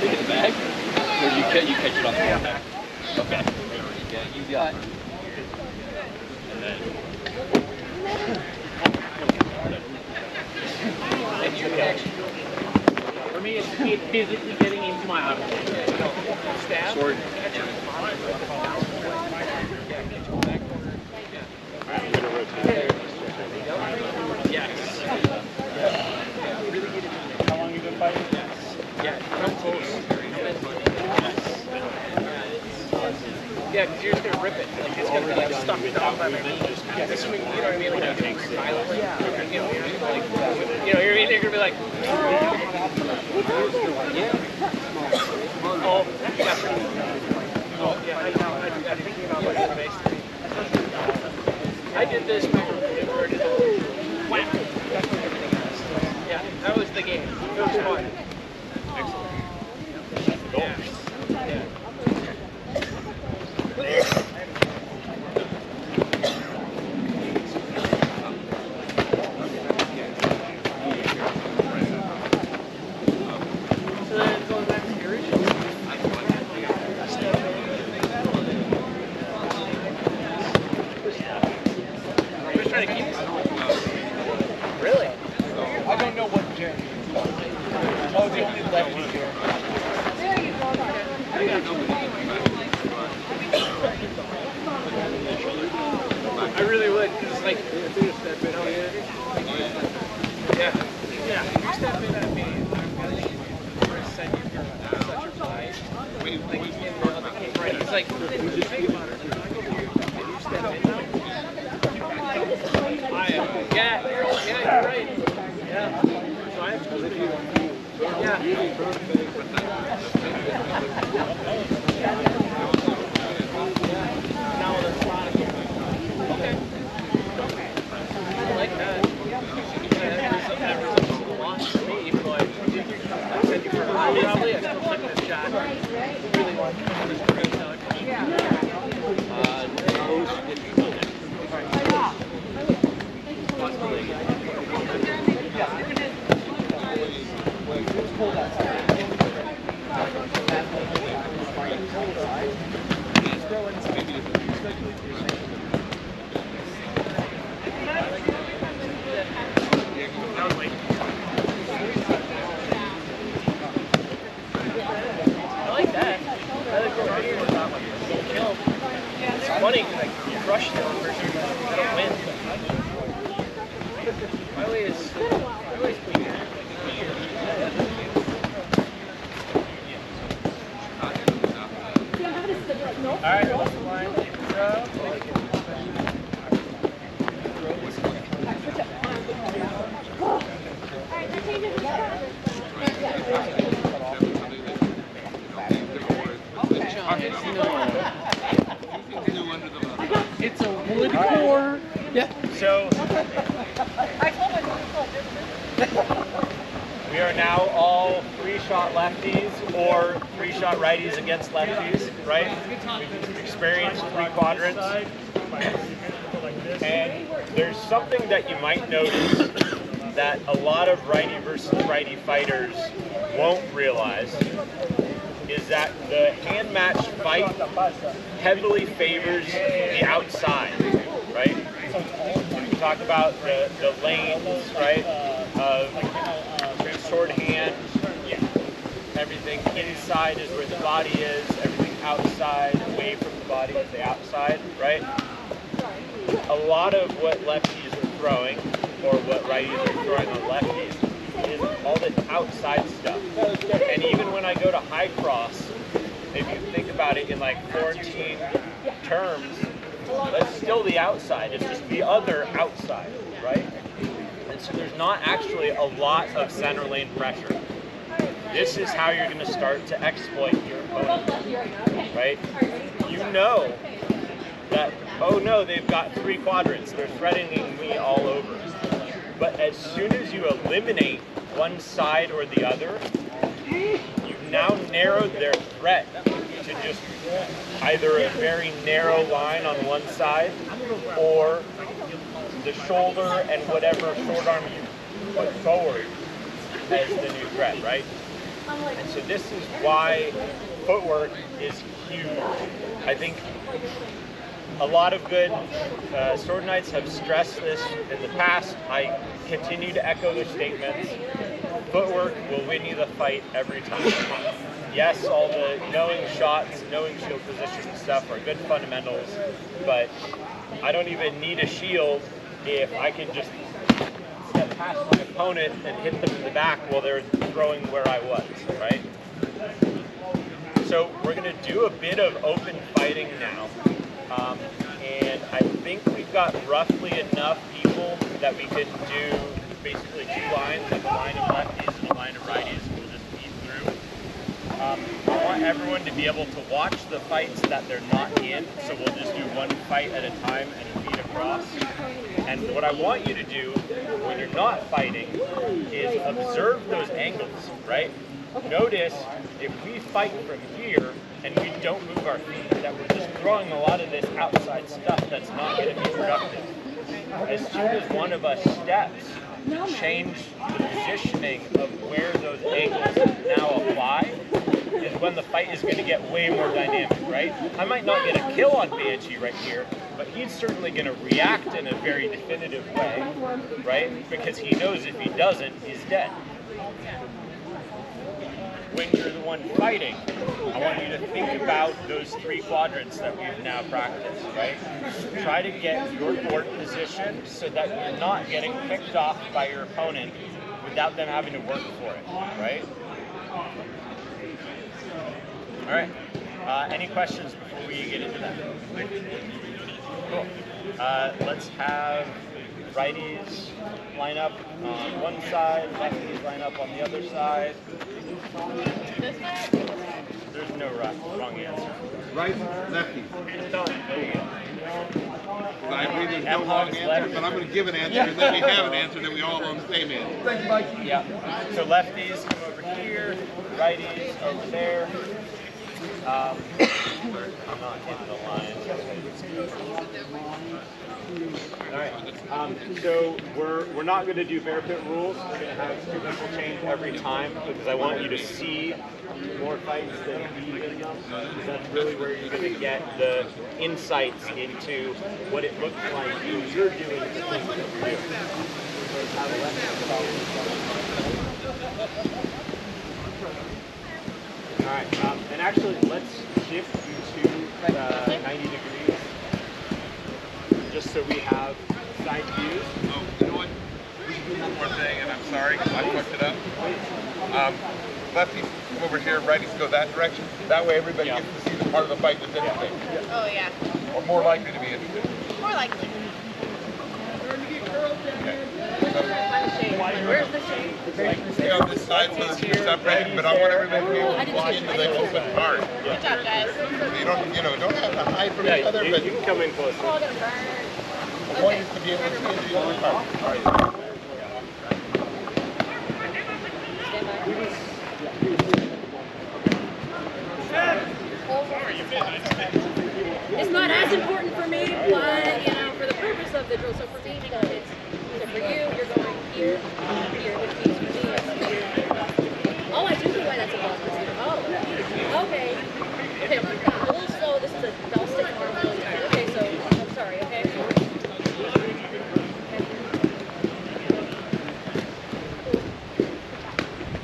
Look at the bag. Or you catch it on the bag? Okay. Yeah, you got. And then. For me, it's physically getting into my arm. Stab. Sword. Alright, I'm going to rotate. Yes. How long have you been fighting? Yeah, come close. Yeah, because you're just going to rip it. Like, it's going to be like stuck down by my knee. Yeah, this swing, you know what I mean? Like, you do it violently. You know, you're like, you're either going to be like, oh, yeah. Oh, yeah, I know. I'm thinking about like the base. did this, we did the whack. That's what everything else. Yeah, that was the game. It was fun. Excellent. Yeah. So then going back to the original. I'm just trying to keep this. Really? I don't know what Jeremy is. Oh, the only lefty here. I really would, because it's like, oh yeah. Yeah. Yeah. If you step in at me, I'm going to send you for such a fly. Like, in the other game, right? It's like, think about it. If you step in, you're right. Yeah. So I have to live you. Now the spot. Okay. I like that. That results in a loss for me, but I send you for a ride probably. I still took this shot. Really want to come this real talk. I like that. I like what we're doing about like kill. It's funny because like you crush the other person, I don't win. My way is clean. Alright, what's the line? It's a wood core. Yeah. So we are now all 3-shot lefties or 3-shot righties against lefties, right? We've experienced 3 quadrants. And there's something that you might notice that a lot of righty versus righty fighters won't realize is that the hand match fight heavily favors the outside, right? We talked about the lanes, right, of sword hand. Everything inside is where the body is, everything outside, away from the body is the outside, right? A lot of what lefties are throwing, or what righties are throwing on lefties, is all the outside stuff. And even when I go to high cross, if you think about it in like quarantine terms, that's still the outside. It's just the other outside, right? And so there's not actually a lot of center lane pressure. This is how you're going to start to exploit your opponent, right? You know that, oh no, they've got 3 quadrants. They're threatening me all over. But as soon as you eliminate one side or the other, you've now narrowed their threat to just either a very narrow line on one side or the shoulder and whatever short arm you put forward as the new threat, right? And so this is why footwork is huge. I think a lot of good sword knights have stressed this in the past. I continue to echo their statements. Footwork will win you the fight every time. Yes, all the knowing shots, knowing shield position and stuff are good fundamentals, but I don't even need a shield if I can just step past my opponent and hit them in the back while they're throwing where I was, right? So we're going to do a bit of open fighting now. And I think we've got roughly enough people that we could do basically 2 lines, like a line of lefties and a line of righties. We'll just beat through. I want want everyone to be able to watch the fights that they're not in, so we'll just do one fight at a time and feed across. And what I want you to do when you're not fighting is observe those angles, right? Notice if we fight from here and we don't move our feet, that we're just throwing a lot of this outside stuff that's not going to be productive. As soon as one of us steps, change the positioning of where those angles now apply, is when the fight is going to get way more dynamic, right? I might not get a kill on Banshee right here, but he's certainly going to react in a very definitive way, right? Because he knows if he doesn't, he's dead. When you're the one fighting, I want you to think about those three quadrants that we've now practiced, right? Try to get your board position so that you're not getting picked off by your opponent without them having to work for it, right? All right. Any questions before we get into that? Cool. Let's have righties line up on one side, lefties line up on the other side. There's no wrong answer. Right, lefty. There you go. I agree there's no wrong answer, but I'm going to give an answer, and then we have an answer, then we all on the same answer. Thank you, Mike. Yeah. So lefties come over here, righties over there. I'm not hitting the line. All right. So we're not going to do bear pit rules. We're going to have two people change every time because I want you to see more fights than be in them. Because that's really where you're going to get the insights into what it looks like when you're doing the things that you're doing. All right, and actually, let's shift you to 90 degrees, just so we have side views. Oh, you know what? We should do one more thing, and I'm sorry, I fucked it up. Lefties come over here, righties go that direction. That way everybody gets to see the part of the fight that's interesting. Oh, yeah. Or more likely to be interesting. More likely. Okay. Where's the shade? Stay on this side so that you're separated, but I want everybody to be able to walk into the open part. Good job, guys. Don't have to hide from each other, but you can come in closer. We're all gonna burn. the point is to be able to see into the open part. All right. It's not as important for me, but you know, for the purpose of the drill. So for me, it's for you, you're going here, here, which means for me, it's here. Oh, I do see why that's a ball. Oh, okay. Okay, I'm a little slow. This is a bell stick arm. Okay, so I'm sorry. Okay.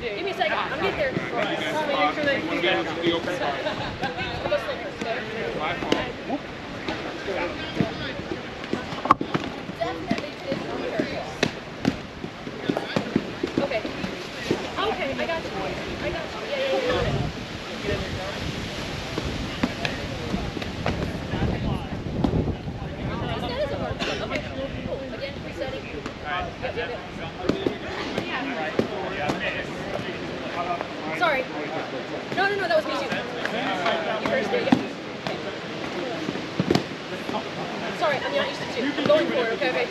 Give me a second. I'm getting there. Make sure that you get The open part. My fault. Okay. Okay, I got you. I got you. Yeah. That is a hard one. Okay, cool. Again, resetting. Sorry. No, that was me too. You first, there you go. Sorry, I'm not used to two. I'm going for it, okay?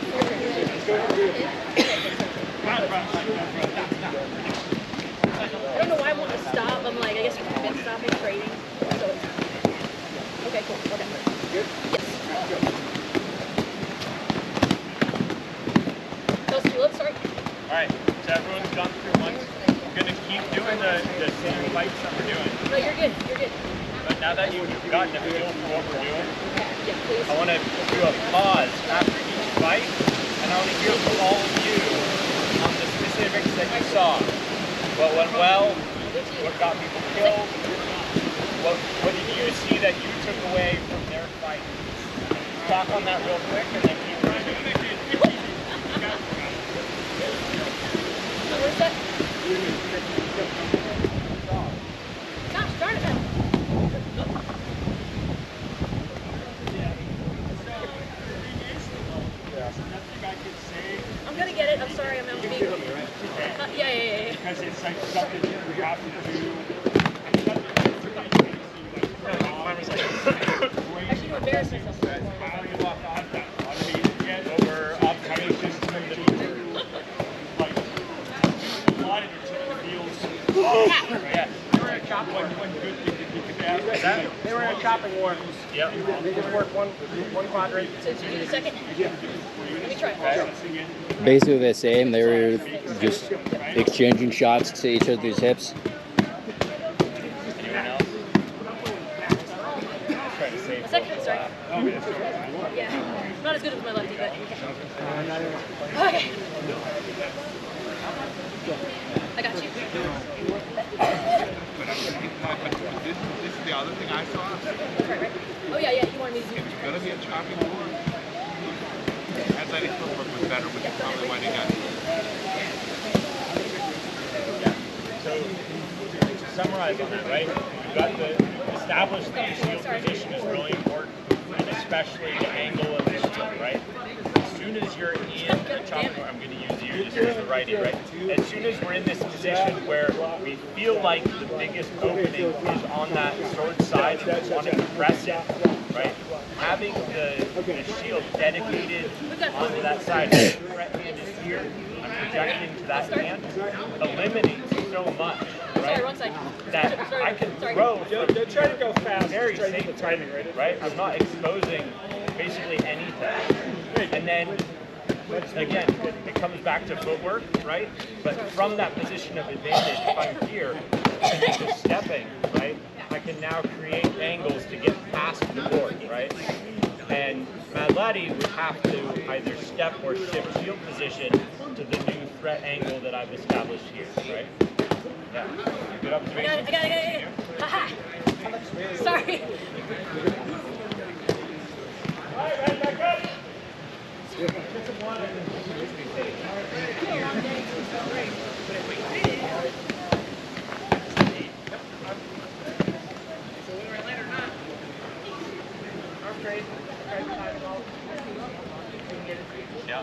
I don't know why I want to stop. I'm like, I guess we've been stopping trading. So okay, cool. Okay. Good? Yes. Those tulips, sorry. All right, so everyone's gone through once. We're going to keep doing the same fights that we're doing. No, you're good. You're good. But now that you've gotten a feel for what we're doing, Yeah, please. I want to do a pause after each fight, and I want to hear from all of you on the specifics that you saw. What went well, what got people killed, what did you see that you took away from their fight. Talk on that real quick, and then keep moving. Where's that? Gosh, darn it. I'm gonna get it. I'm sorry. I'm being. Yeah. Because it's like something we have to do. Actually, to embarrass myself. How do you walk off that? Over observations from the like a lot of your typical deals. Yes. They were in a chopping war. One good thing that you could add. They were in a chopping war. Yep. They just worked one quadrant. So you do the second? Let me try. Basically the same. They were just exchanging shots to each other's hips. Anyone else? Try to save A second, the sorry. laugh. Yeah. Not as good as my lefty, but okay. I got you. This is the other thing I saw. That's right, right? Oh yeah, yeah. You wanted me to do. It's gonna be a chopping board. Athletic footwork was better, which is probably why they got it. So to summarize on that, right? You've got the established that the shield position is really important, and especially the angle of the shield, right? As soon as you're in the chopping board, I'm going to use you just as the righty, right? As soon as we're in this position where we feel like the biggest opening is on that sword side and we want to press it, right? Having the shield dedicated onto that side, the threat hand is here, I'm projecting to that hand, eliminates so much, Sorry, right? wrong side. That I can throw Don't try to go fast. very Try to safe get the timing right. right? I'm not exposing basically anything. And then, again, it comes back to footwork, right? But from that position of advantage, if I'm here, just stepping, right? I can now create angles to get past the board, right? And Mad Laddie would have to either step or shift shield position to the new threat angle that I've established here, right? Yeah, good observation. I got it. Haha. Sorry. Yeah.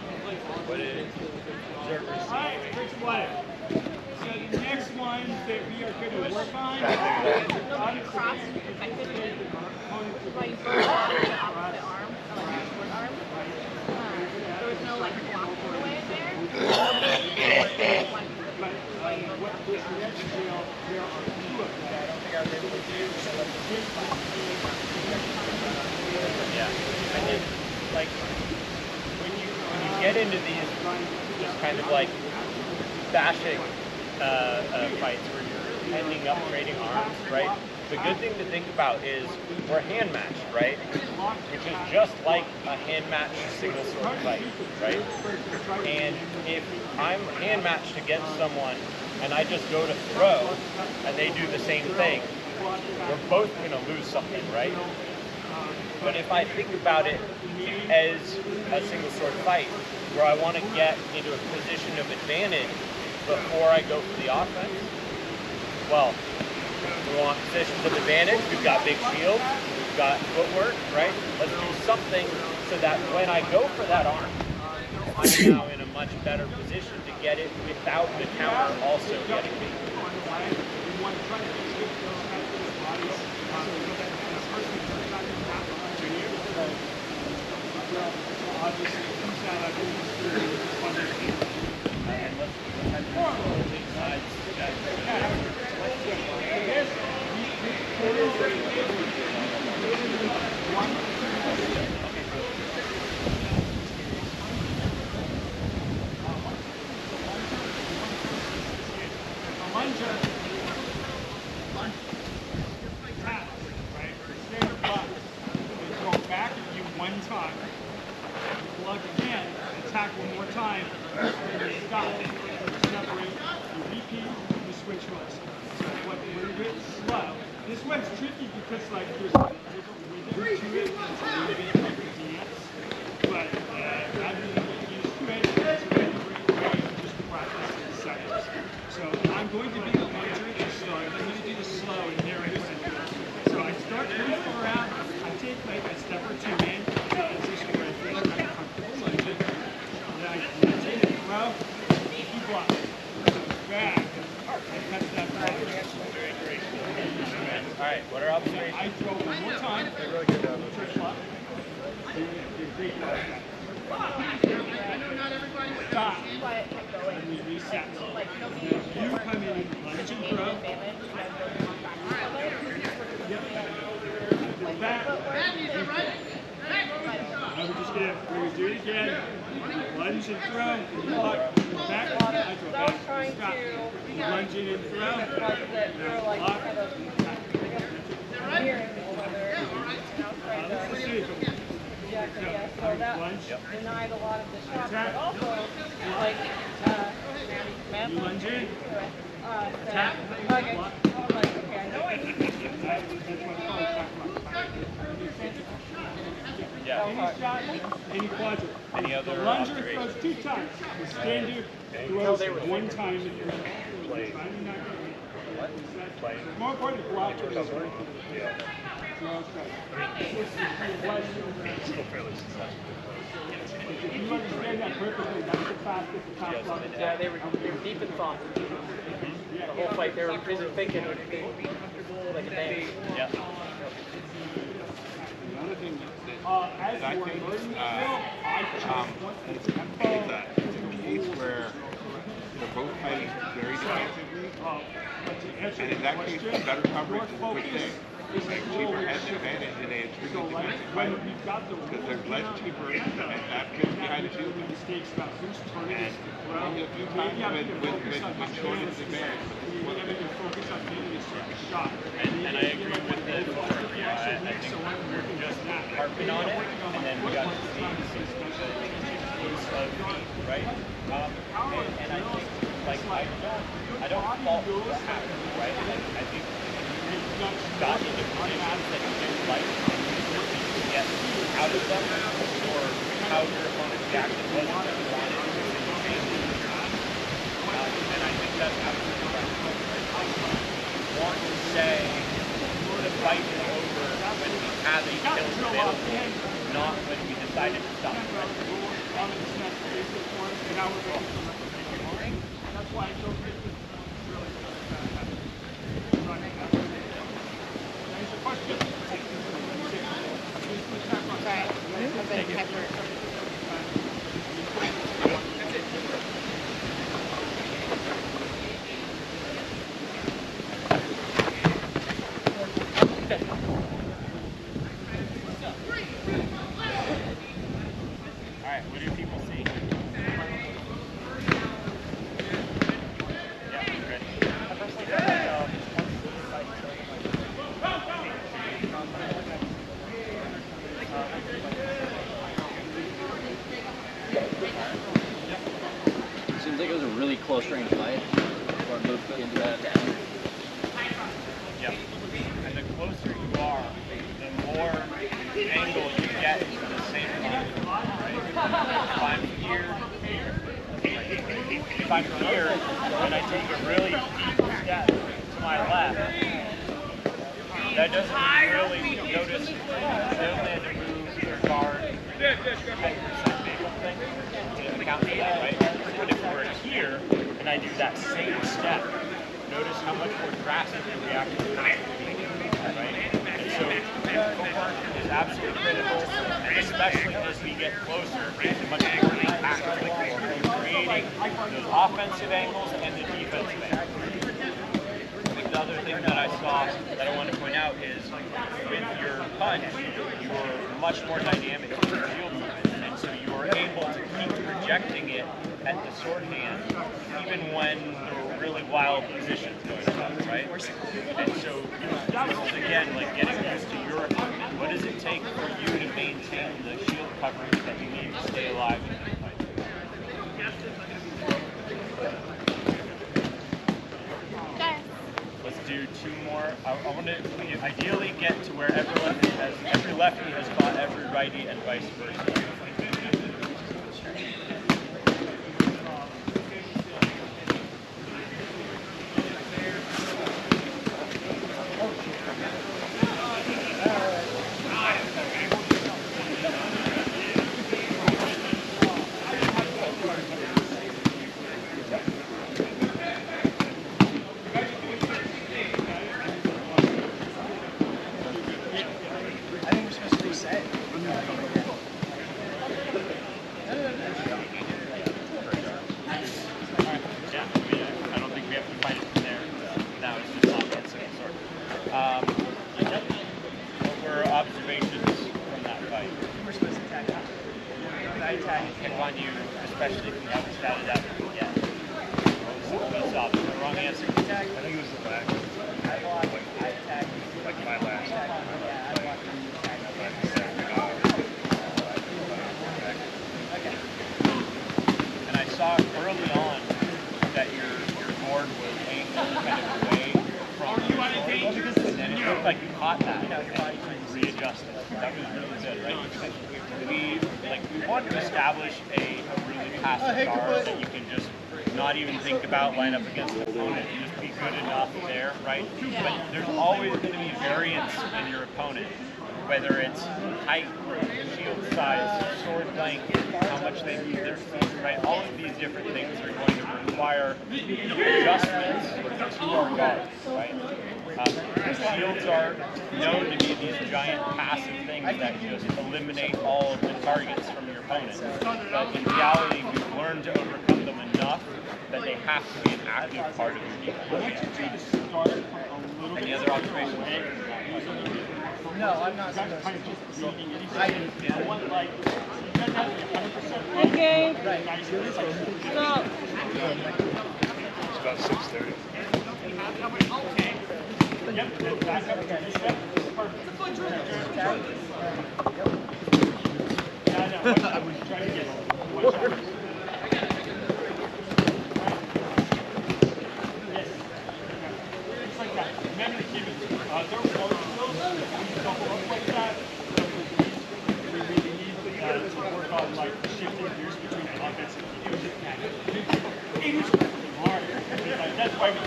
What is observer Alright, first one. So the next one that we are going to work on Cross effectively while you throw it off the opposite arm, or like the short arm. There was no like block for away there. there are two of them. Yeah. And then, like, when you get into these just kind of like bashing fights where you're ending up trading arms, right? The good thing to think about is we're hand matched, right? Which is just like a hand matched single sword fight, right? And if I'm hand matched against someone and I just go to throw and they do the same thing, we're both going to lose something, right? But if I think about it as a single sword fight, where I want to get into a position of advantage before I go for the offense, well, we want positions of advantage. We've got big shields, we've got footwork, right? Let's do something so that when I go for that arm, I'm now in a much better position to get it without the counter also getting me. Attack one more time, and you stop, you separate, you repeat, you switch hooks. So what we're doing slow. This one's tricky because like there's a rhythm to it, it's a little bit like a dance. But rather than get used to it, it's a really great way to just practice in seconds. So I'm going to be the one doing this slow. I'm going to do this slow and narrate it. So I start moving around, I take like a step or two in, position where I feel kind of comfortable. I take a throw, you block. So back, I cut that block. Very great. right, what are observations? I throw one more time. They're really good job. Stop. And we reset. You come in, lunge and throw. Yep. Back. I would just get, we would do it again. Lunge and throw. Block. Back. I throw back. Stop. Lunge in and throw. Block. So that denied a lot of the shots, but also like you lunge in. Tap. Okay. I'm like, okay, I know I can. Yeah. Any shot, any quadrant. Any other The lunger observations? throws 2 times. The stander throws 1 time. Play. Play. More important to block it. Yeah. Still fairly successful. If you understand that perfectly, that's the fastest the top block. Yeah, they were deep in thought. The whole fight, they were busy thinking like a day. Yeah. The other thing As that I you are think learning the it's a case where they're both fighting very defensively, and in that case, the better coverage is a good thing. Like cheaper has an advantage in a extremely defensive fight because there's less cheaper and that gets behind the shield. And only a few times when short is advantage. And I agree with the form. Yeah, I think we're just harping on it, and then we got to see the use of right? And I think, like, I don't fault what happened, right? Like, I think got into positions that you didn't like to get out of them, or how your opponent's reaction was that you wanted to change it. And I think that's absolutely right. I want to say the fight is over when we have a kill available, not when we decided to stop the fight. That's why I don't think it's really Alright, what do people see? Yeah, ready. Seems like it was a really close range fight before it moved into that down. Yeah. And the closer you are, the more angle you get to the same line. Right? If I'm here and I take a really deep step to my left, that doesn't really notice the only to move your guard 10% thing to account for that, right? But if we're here and I do that same step, notice how much more drastic the reaction is, right? And so footwork is absolutely critical, and especially as we get closer, it's much more impactful for creating those offensive angles and the defensive angles. I think the other thing that I saw that I want to point out is with your punch, you're much more dynamic in your field movement, and so you are able to keep projecting it at the sword hand, even when there were really wild positions going on, right? And so this is again like getting used to your equipment. What does it take for you to maintain the shield coverage that you need to stay alive in the fight? Let's do 2 more. I want to ideally get to where every lefty has fought every righty and vice versa. Yeah, I don't think we have to fight it from there. That was just offensive sort. What were observations from that fight? We're supposed to attack out. I attack. Pick on you, especially if you haven't started out yet. What was the wrong answer? I think it was the last. I block. I attack. Like my last. Yeah, I block. And I saw early on that your board was angled kind of away from your sword, and then it looked like you caught that and readjusted. That was really good, right? We want to establish a really passive guard that you can just not even think about, line up against the opponent, and just be good enough there, right? But there's always going to be variance in your opponent, whether it's height, shield size, sword length, how much they move their feet, right? All of these different things are going to require adjustments to our guards, right? Shields are known to be these giant passive things that just eliminate all of the targets from your opponent. But in reality, we've learned to overcome them enough that they have to be an active part of your defense. Any other observations? No, I'm not supposed to. Okay. Right. So, It's about 6:30. That's why we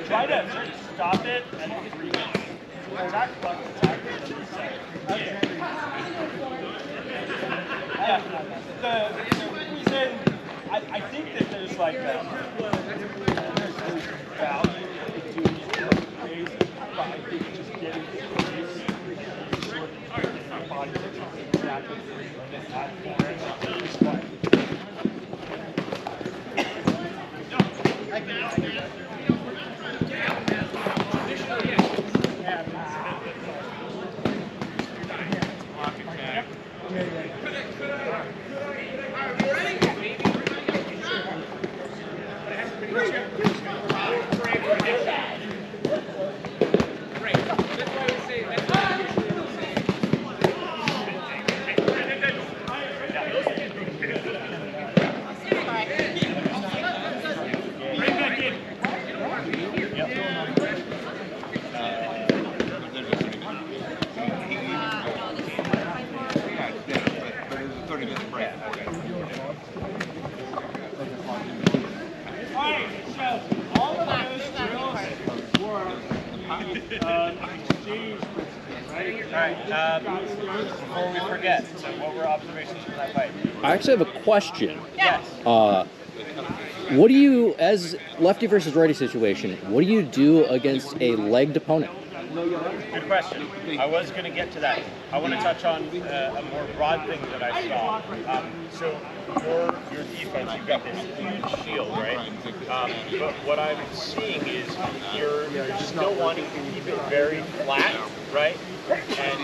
try to stop it and attack plus attack. Okay. Yeah. The reason I think that there's like there's value in doing it ways, but I think just getting the body exactly Before we forget, so what were observations from that fight? I actually have a question. Yes. What do you, as lefty versus righty situation, what do you do against a legged opponent? Good question. I was going to get to that. I want to touch on a more broad thing that I saw. So for your defense, you've got this huge shield, right? But what I'm seeing is you're still wanting to keep it very flat, right? And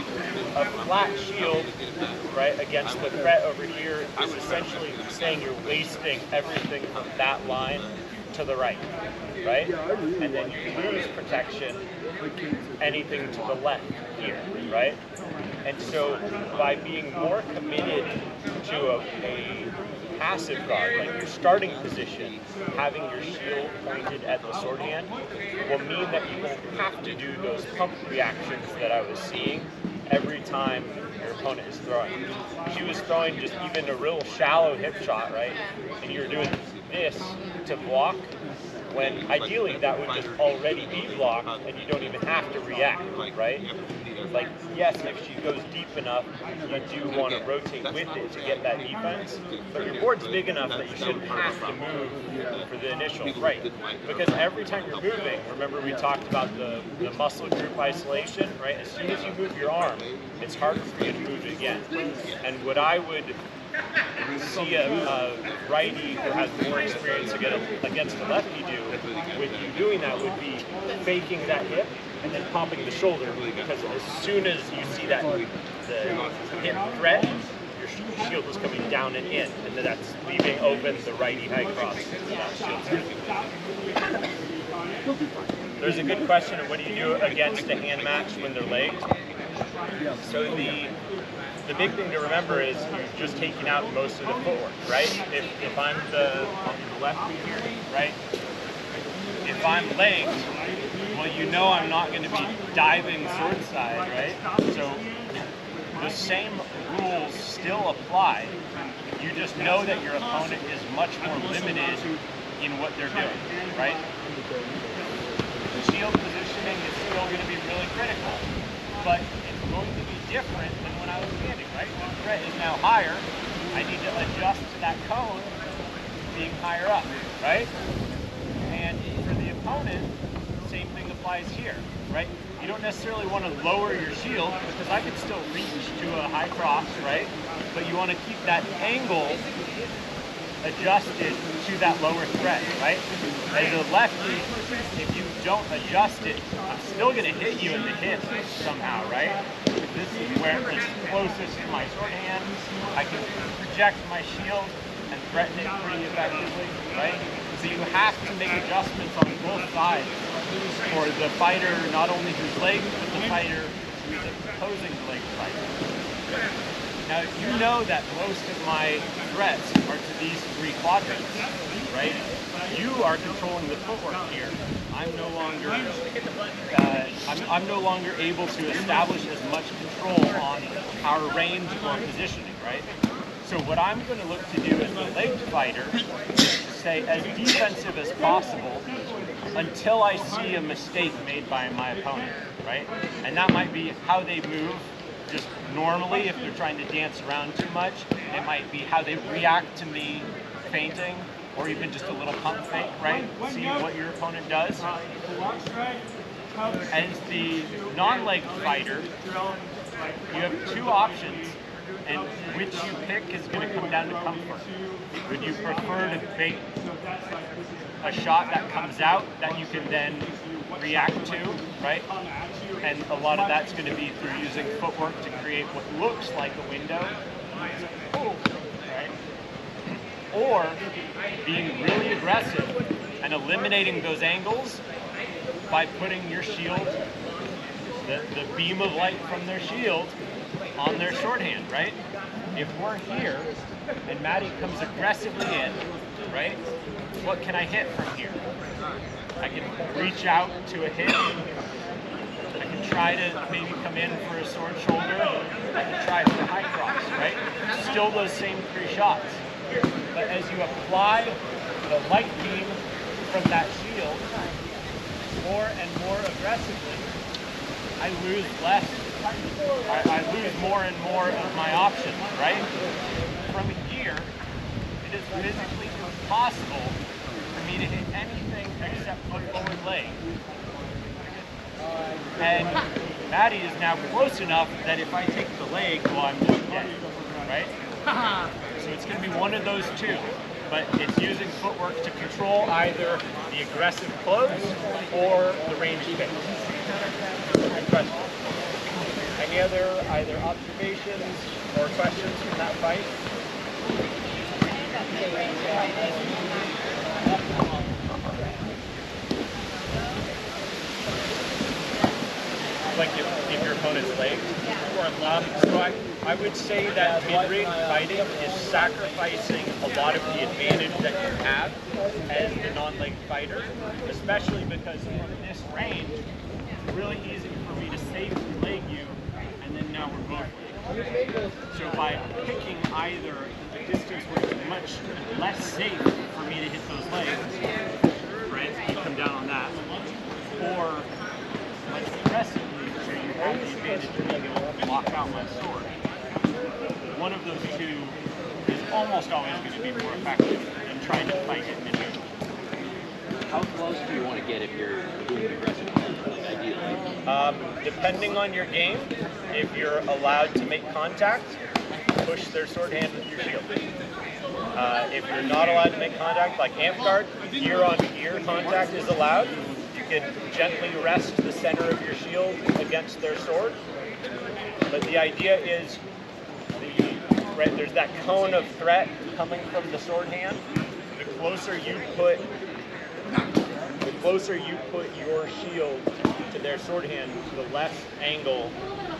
a flat shield, right, against the threat over here is essentially saying you're wasting everything from that line to the right, right? And then you lose protection anything to the left here, right? And so by being more committed to a passive guard, like your starting position, having your shield pointed at the sword hand will mean that you won't have to do those pump reactions that I was seeing every time your opponent is throwing. She was throwing just even a real shallow hip shot, right? And you're doing this to block, when ideally that would just already be blocked and you don't even have to react, right? Like, yes, if she goes deep enough, you do want to rotate with it to get that defense, but your board's big enough that you shouldn't have to move for the initial, right? Because every time you're moving, remember we talked about the muscle group isolation, right? As soon as you move your arm, it's harder for you to move it again. And what I would see a righty who has more experience against the lefty do with you doing that would be faking that hip and then popping the shoulder, because as soon as you see that the hip threat, your shield is coming down and in, and then that's leaving open the righty high cross. There's a good question of what do you do against a hand match when they're legged. So the big thing to remember is you're just taking out most of the footwork, right? If I'm on the lefty here, right? If I'm legged, well, you know I'm not going to be diving sword side, right? So the same rules still apply. You just know that your opponent is much more limited in what they're doing, right? Shield positioning is still going to be really critical, but it's going to be different than when I was standing, right? The threat is now higher. I need to adjust to that cone being higher up, right? And for the opponent, same thing applies here, right? You don't necessarily want to lower your shield because I can still reach to a high cross, right? But you want to keep that angle adjusted to that lower threat, right? As a lefty, if you don't adjust it, I'm still going to hit you in the hip somehow, right? This is where it's closest to my short hand. I can project my shield and threaten it pretty effectively, right? So you have to make adjustments on both sides for the fighter, not only who's legged, but the fighter who's opposing the legged fighter. Now, you know that most of my threats are to these three quadrants, right? You are controlling the footwork here. I'm no longer, I'm no longer able to establish as much control on our range or positioning, right? So what I'm going to look to do as the legged fighter is stay as defensive as possible until I see a mistake made by my opponent, right? And that might be how they move just normally if they're trying to dance around too much. It might be how they react to me feinting, or even just a little pump fake, right? See what your opponent does. As the non-legged fighter, you have two options, and which you pick is going to come down to comfort. Would you prefer to fake a shot that comes out that you can then react to, right? And a lot of that's going to be through using footwork to create what looks like a window, right? Or being really aggressive and eliminating those angles by putting your shield, the beam of light from their shield, on their shorthand, right? If we're here and Maddie comes aggressively in, right? What can I hit from here? I can reach out to a hit. I can try to maybe come in for a sword shoulder. I can try for a high cross, right? Still those same three shots. But as you apply the light beam from that shield more and more aggressively, I lose less. I lose more and more of my options, right? From here, it is physically impossible for me to hit anything except my forward leg. And Maddie is now close enough that if I take the leg, well, I'm just dead, right? So it's going to be one of those two. But it's using footwork to control either the aggressive close or the range kick. Good question. Any other either observations or questions from that fight? Like if your opponent's legged? So I would say that mid-range fighting is sacrificing a lot of the advantage that you have as the non-legged fighter, especially because from this range, it's really easy for me to safely leg you, and then now we're both legged. So by picking either a distance where it's much less safe for me to hit those legs, right? style sword. One of those two is almost always going to be more effective than trying to fight it in a neutral. How close do you want to get if you're doing aggressive like, ideally? Depending on your game, if you're allowed to make contact, push their sword hand with your shield. If you're not allowed to make contact, like amp guard, ear-on-ear contact is allowed. You can gently rest the center of your shield against their sword. But the idea is, there's that cone of threat coming from the sword hand. The closer you put your shield to their sword hand, the less angle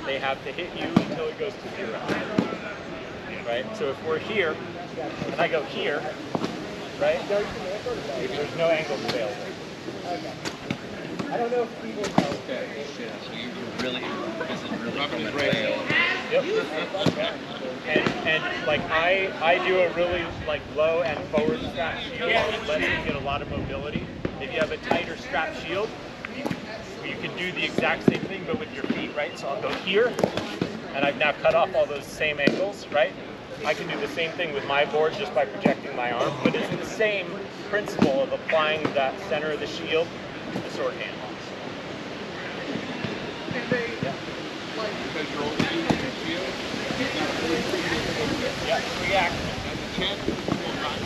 they have to hit you until it goes to 0. Right? So if we're here, and I go here, right? There's no angle available. I don't know if people know. Okay, shit. So you really, this is really Rubbing his coming rail. rail. And like I do a really like low and forward strap shield, it lets you get a lot of mobility. If you have a tighter strap shield, you can do the exact same thing but with your feet, right? So I'll go here, and I've now cut off all those same angles, right? I can do the same thing with my board just by projecting my arm, but it's the same principle of applying that center of the shield to the sword hand. Because you're only using your shield. Yeah, react. And the chances of people not do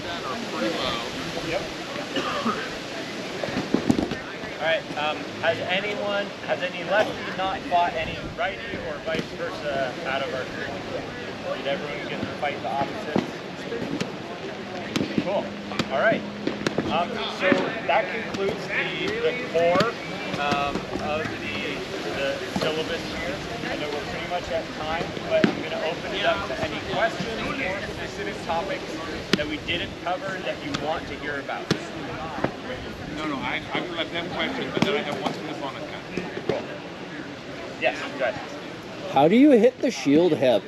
that are pretty low. Yep. All right. Has any lefty not fought any righty or vice versa out of our group? Did everyone get to fight the opposites? Cool. All right. So that concludes the core of the syllabus here. I know we're pretty much at time, but I'm going to open it up to any questions or specific topics that we didn't cover that you want to hear about. No, I'm going to let them question, but then I have one for the bonus guy. Cool. Yes, go ahead. How do you hit the shield hip?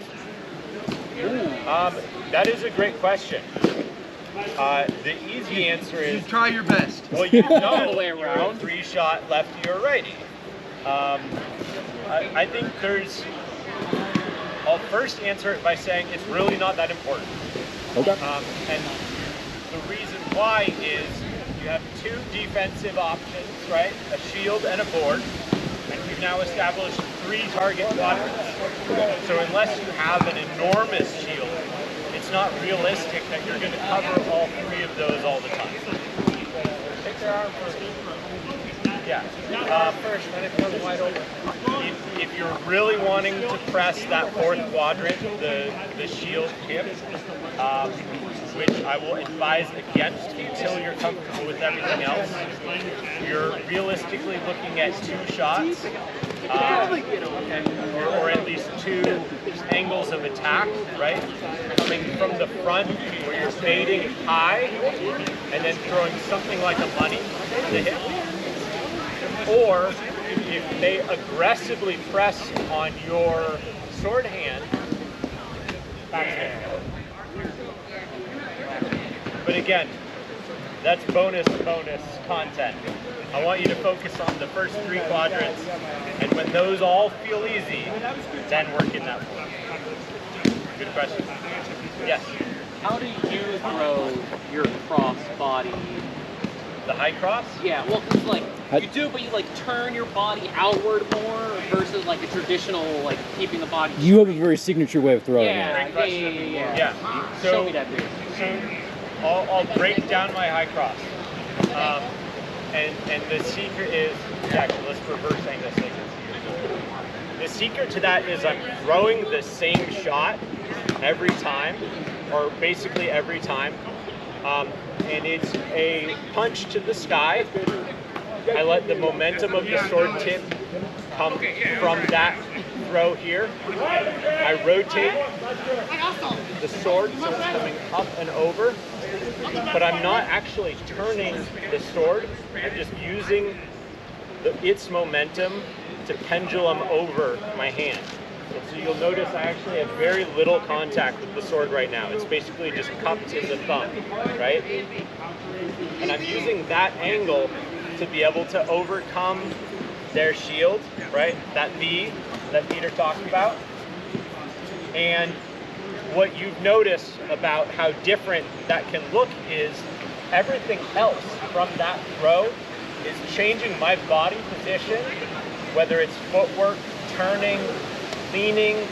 That is a great question. The easy answer is Try your best. well, you know All the way you're around. a 3-shot lefty or righty. I think I'll first answer it by saying it's really not that important. Okay. And the reason why is you have 2 defensive options, right? A shield and a board. And we've now established 3 target quadrants. So unless you have an enormous shield, it's not realistic that you're going to cover all 3 of those all the time. Take their arm first. Yeah. First, then it becomes wide open. If you're really wanting to press that 4th quadrant, the shield hip, which I will advise against until you're comfortable with everything else, you're realistically looking at 2 shots, or at least 2 angles of attack, right? Coming from the front where you're fading high and then throwing something like a money to the hip. Or if they aggressively press on your sword hand, backhand. But again, that's bonus content. I want you to focus on the first 3 quadrants, and when those all feel easy, then work in that form. Good question. Yes? How do you throw your cross body? The high cross? Yeah, well, cause like you do, but you like turn your body outward more versus like a traditional like keeping the body. You have a very signature way of throwing Yeah, it. Yeah. Show me that, dude. So I'll break down my high cross. And the secret is, actually, let's reverse angle things. The secret to that is I'm throwing the same shot every time, or basically every time. And it's a punch to the sky. I let the momentum of the sword tip come from that throw here. I rotate the sword so it's coming up and over, but I'm not actually turning the sword. I'm just using its momentum to pendulum over my hand. And so you'll notice I actually have very little contact with the sword right now. It's basically just cupped in the thumb, right? And I'm using that angle to be able to overcome their shield, right? That V that Peter talked about. And what you've noticed about how different that can look is everything else from that throw is changing my body position, whether it's footwork, turning, leaning,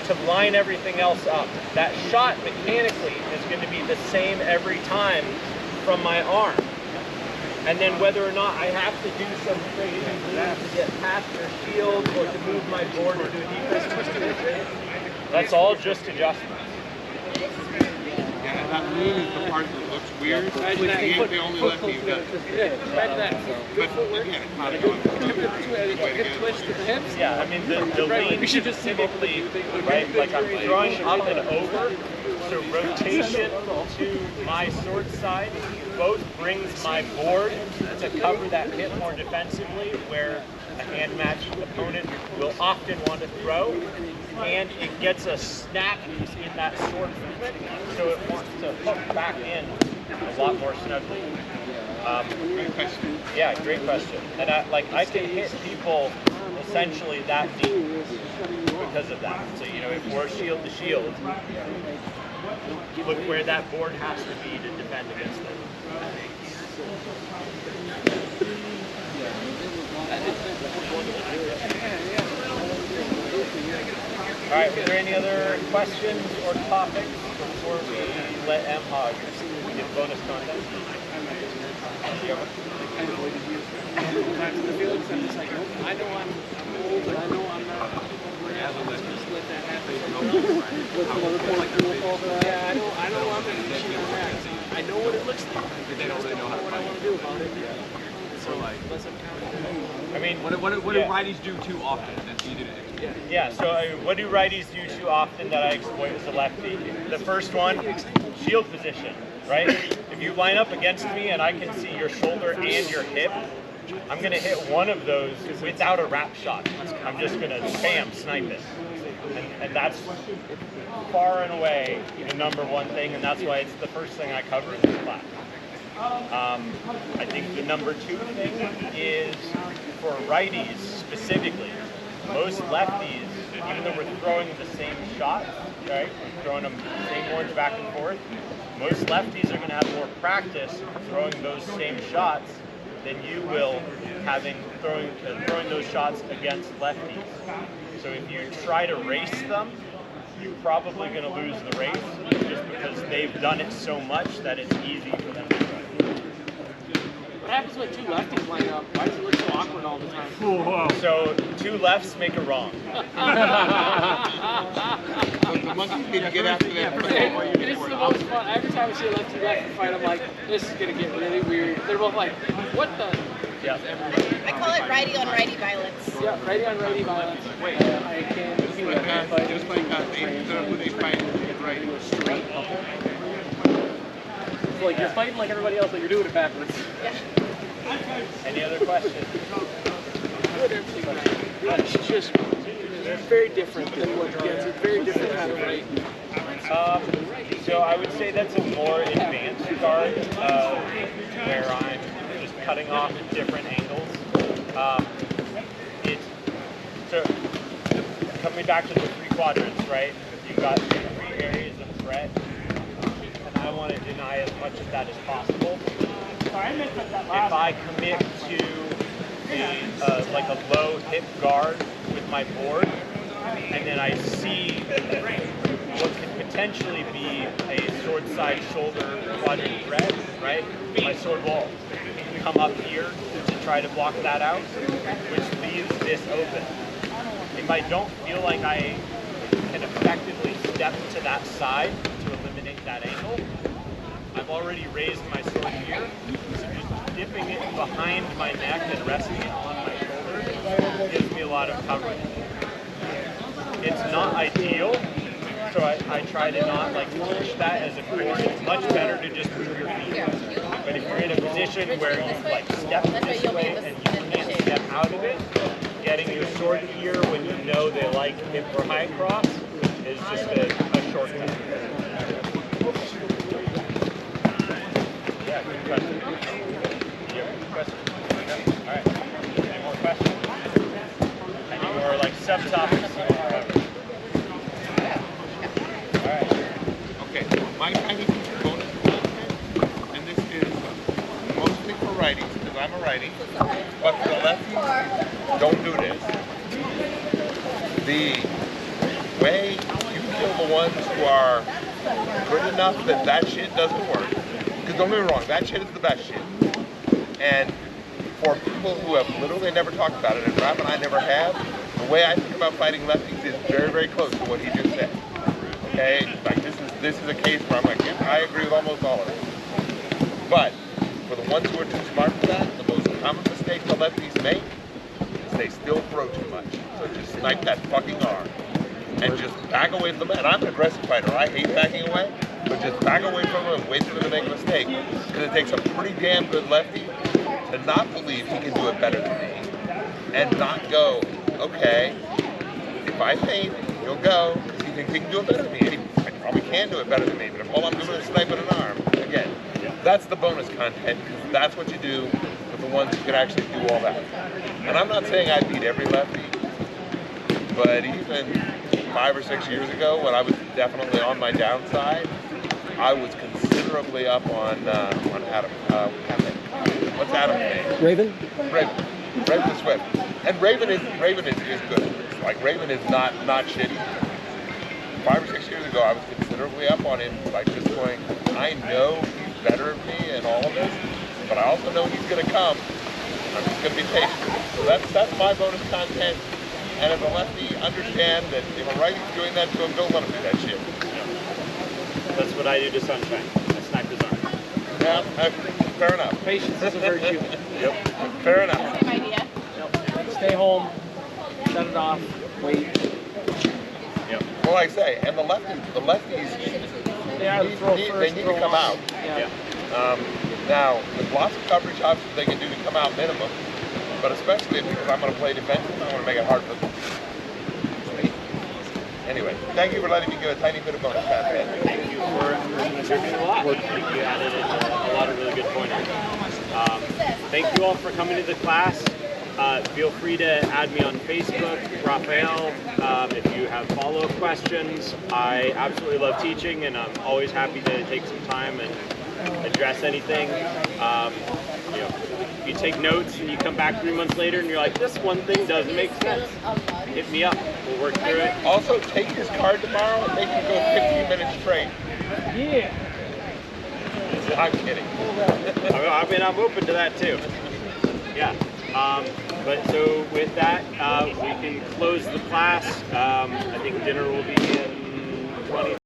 to line everything else up. That shot mechanically is going to be the same every time from my arm. And then whether or not I have to do some things, I have to get past their shield or to move my board or do a defense twist position, that's all just adjustments. Yeah, that move is the part that looks weird. The only lefty who does it. Yeah, I mean, the lean should just typically, right, like I'm throwing up and over, so rotation to my sword side both brings my board to cover that hip more defensively, where a hand-matched opponent will often want to throw, and it gets a snap in that sword movement, so it wants to hook back in a lot more snugly. Great question. Yeah, great question. And I can hit people essentially that deep because of that. So, you know, if we're shield to shield, look where that board has to be to defend against them. All right, were there any other questions or topics before we let M hog give bonus content? I know I'm old, but I know I'm not. Just let that happen. Yeah, I know I'm in on that. I know what it looks like. They don't really know what I want to do about it. So like, unless I'm counting. I mean, what do righties do too often that you did it? Yeah, so what do righties do too often that I exploit as a lefty? The first one, shield position, right? If you line up against me and I can see your shoulder and your hip, I'm going to hit one of those without a wrap shot. I'm just going to bam, snipe it. And that's far and away the number one thing, and that's why it's the first thing I cover in this class. I think the number two thing is for righties specifically. Most lefties, even though we're throwing the same shots, right? We're throwing them the same orange back and forth. Most lefties are going to have more practice throwing those same shots than you will having throwing those shots against lefties. So if you try to race them, you're probably going to lose the race just because they've done it so much that it's easy for them to try. What happens when two lefties line up? Why does it look so awkward all the time? So two lefts make a wrong. The monkeys need to get after that. It is the most fun. Every time I see a lefty-lefty fight, I'm like, this is going to get really weird. They're both like, what the? Yeah. I call it righty-on-righty violence. Yeah, righty-on-righty violence. Wait, I can't do that. Just like they fight righty. It's like you're fighting like everybody else, but you're doing it backwards. Yeah. Any other questions? It's just very different than what gets it. Very different kind of right. So I would say that's a more advanced guard where I'm just cutting off different angles. So coming back to the three quadrants, right? You've got three areas of threat, and I want to deny as much of that as possible. If I commit to like a low hip guard with my board, and then I see what could potentially be a sword side shoulder quadrant threat, right? My sword will come up here to try to block that out, which leaves this open. If I don't feel like I can effectively step to that side to eliminate that angle, I've already raised my sword here, so just dipping it behind my neck and resting it on my shoulder gives me a lot of coverage. It's not ideal, so I try to not like push that as a core. It's much better to just move your feet. But if you're in a position where you like step this way and you can't step out of it, getting your sword here when you know they like hip or high cross is just a shortcut. Yeah, good question. Do you have a question? subtopics you want to cover? Okay, my tiny piece of bonus content, and this is mostly for righties, because I'm a righty, but for the lefties, don't do this. The way you kill the ones who are good enough that that shit doesn't work, because don't get me wrong, that shit is the best shit. And for people who have literally never talked about it, and Rob and I never have, the way I think about fighting lefties is very, very close to what he just said. Okay, like this is a case where I'm like, yeah, I agree with almost all of it. But for the ones who are too smart for that, the most common mistake the lefties make is they still throw too much. So just snipe that fucking arm and just back away from them. And I'm an aggressive fighter. I hate backing away, but just back away from them and wait for them to make a mistake. Because it takes a pretty damn good lefty to not believe he can do it better than me and not go, okay, if I feint, he'll go because he thinks he can do it better than me. And he probably can do it better than me, but if all I'm doing is sniping an arm, again, that's the bonus content because that's what you do with the ones who can actually do all that. And I'm not saying I beat every lefty, but even 5 or 6 years ago when I was definitely on my downside, I was considerably up on Adam. What's Adam's name? Raven? Raven the Swift. And Raven is good. Like Raven is not shitty. 5 or 6 years ago, I was considerably up on him by just going, I know he's better than me and all of this, but I also know he's going to come. I'm just going to be patient. So that's my bonus content. And if a lefty understand that if a righty's doing that to him, don't let him do that shit. That's what I do to Sunshine. I snipe his arm. Yeah, fair enough. Patience is a virtue. Yep. Fair enough. Same idea. Stay home, shut it off, wait. Yep. Well, like I say, and the lefties they need to come out. Yeah. Now, there's lots of coverage options they can do to come out minimum, but especially because I'm going to play defensive, I want to make it hard for them. Anyway, thank you for letting me give a tiny bit of bonus content. Thank you for contributing a lot. I think you added in a lot of really good pointers. Thank you all for coming to the class. Feel free to add me on Facebook, Rafael, if you have follow-up questions. I absolutely love teaching, and I'm always happy to take some time and address anything. You know, if you take notes and you come back 3 months later and you're like, this one thing doesn't make sense, hit me up. We'll work through it. Also, take his card tomorrow and make him go 15 minutes straight. Yeah. I'm kidding. I mean, I'm open to that too. Yeah. But so with that, we can close the class. I think dinner will be in 20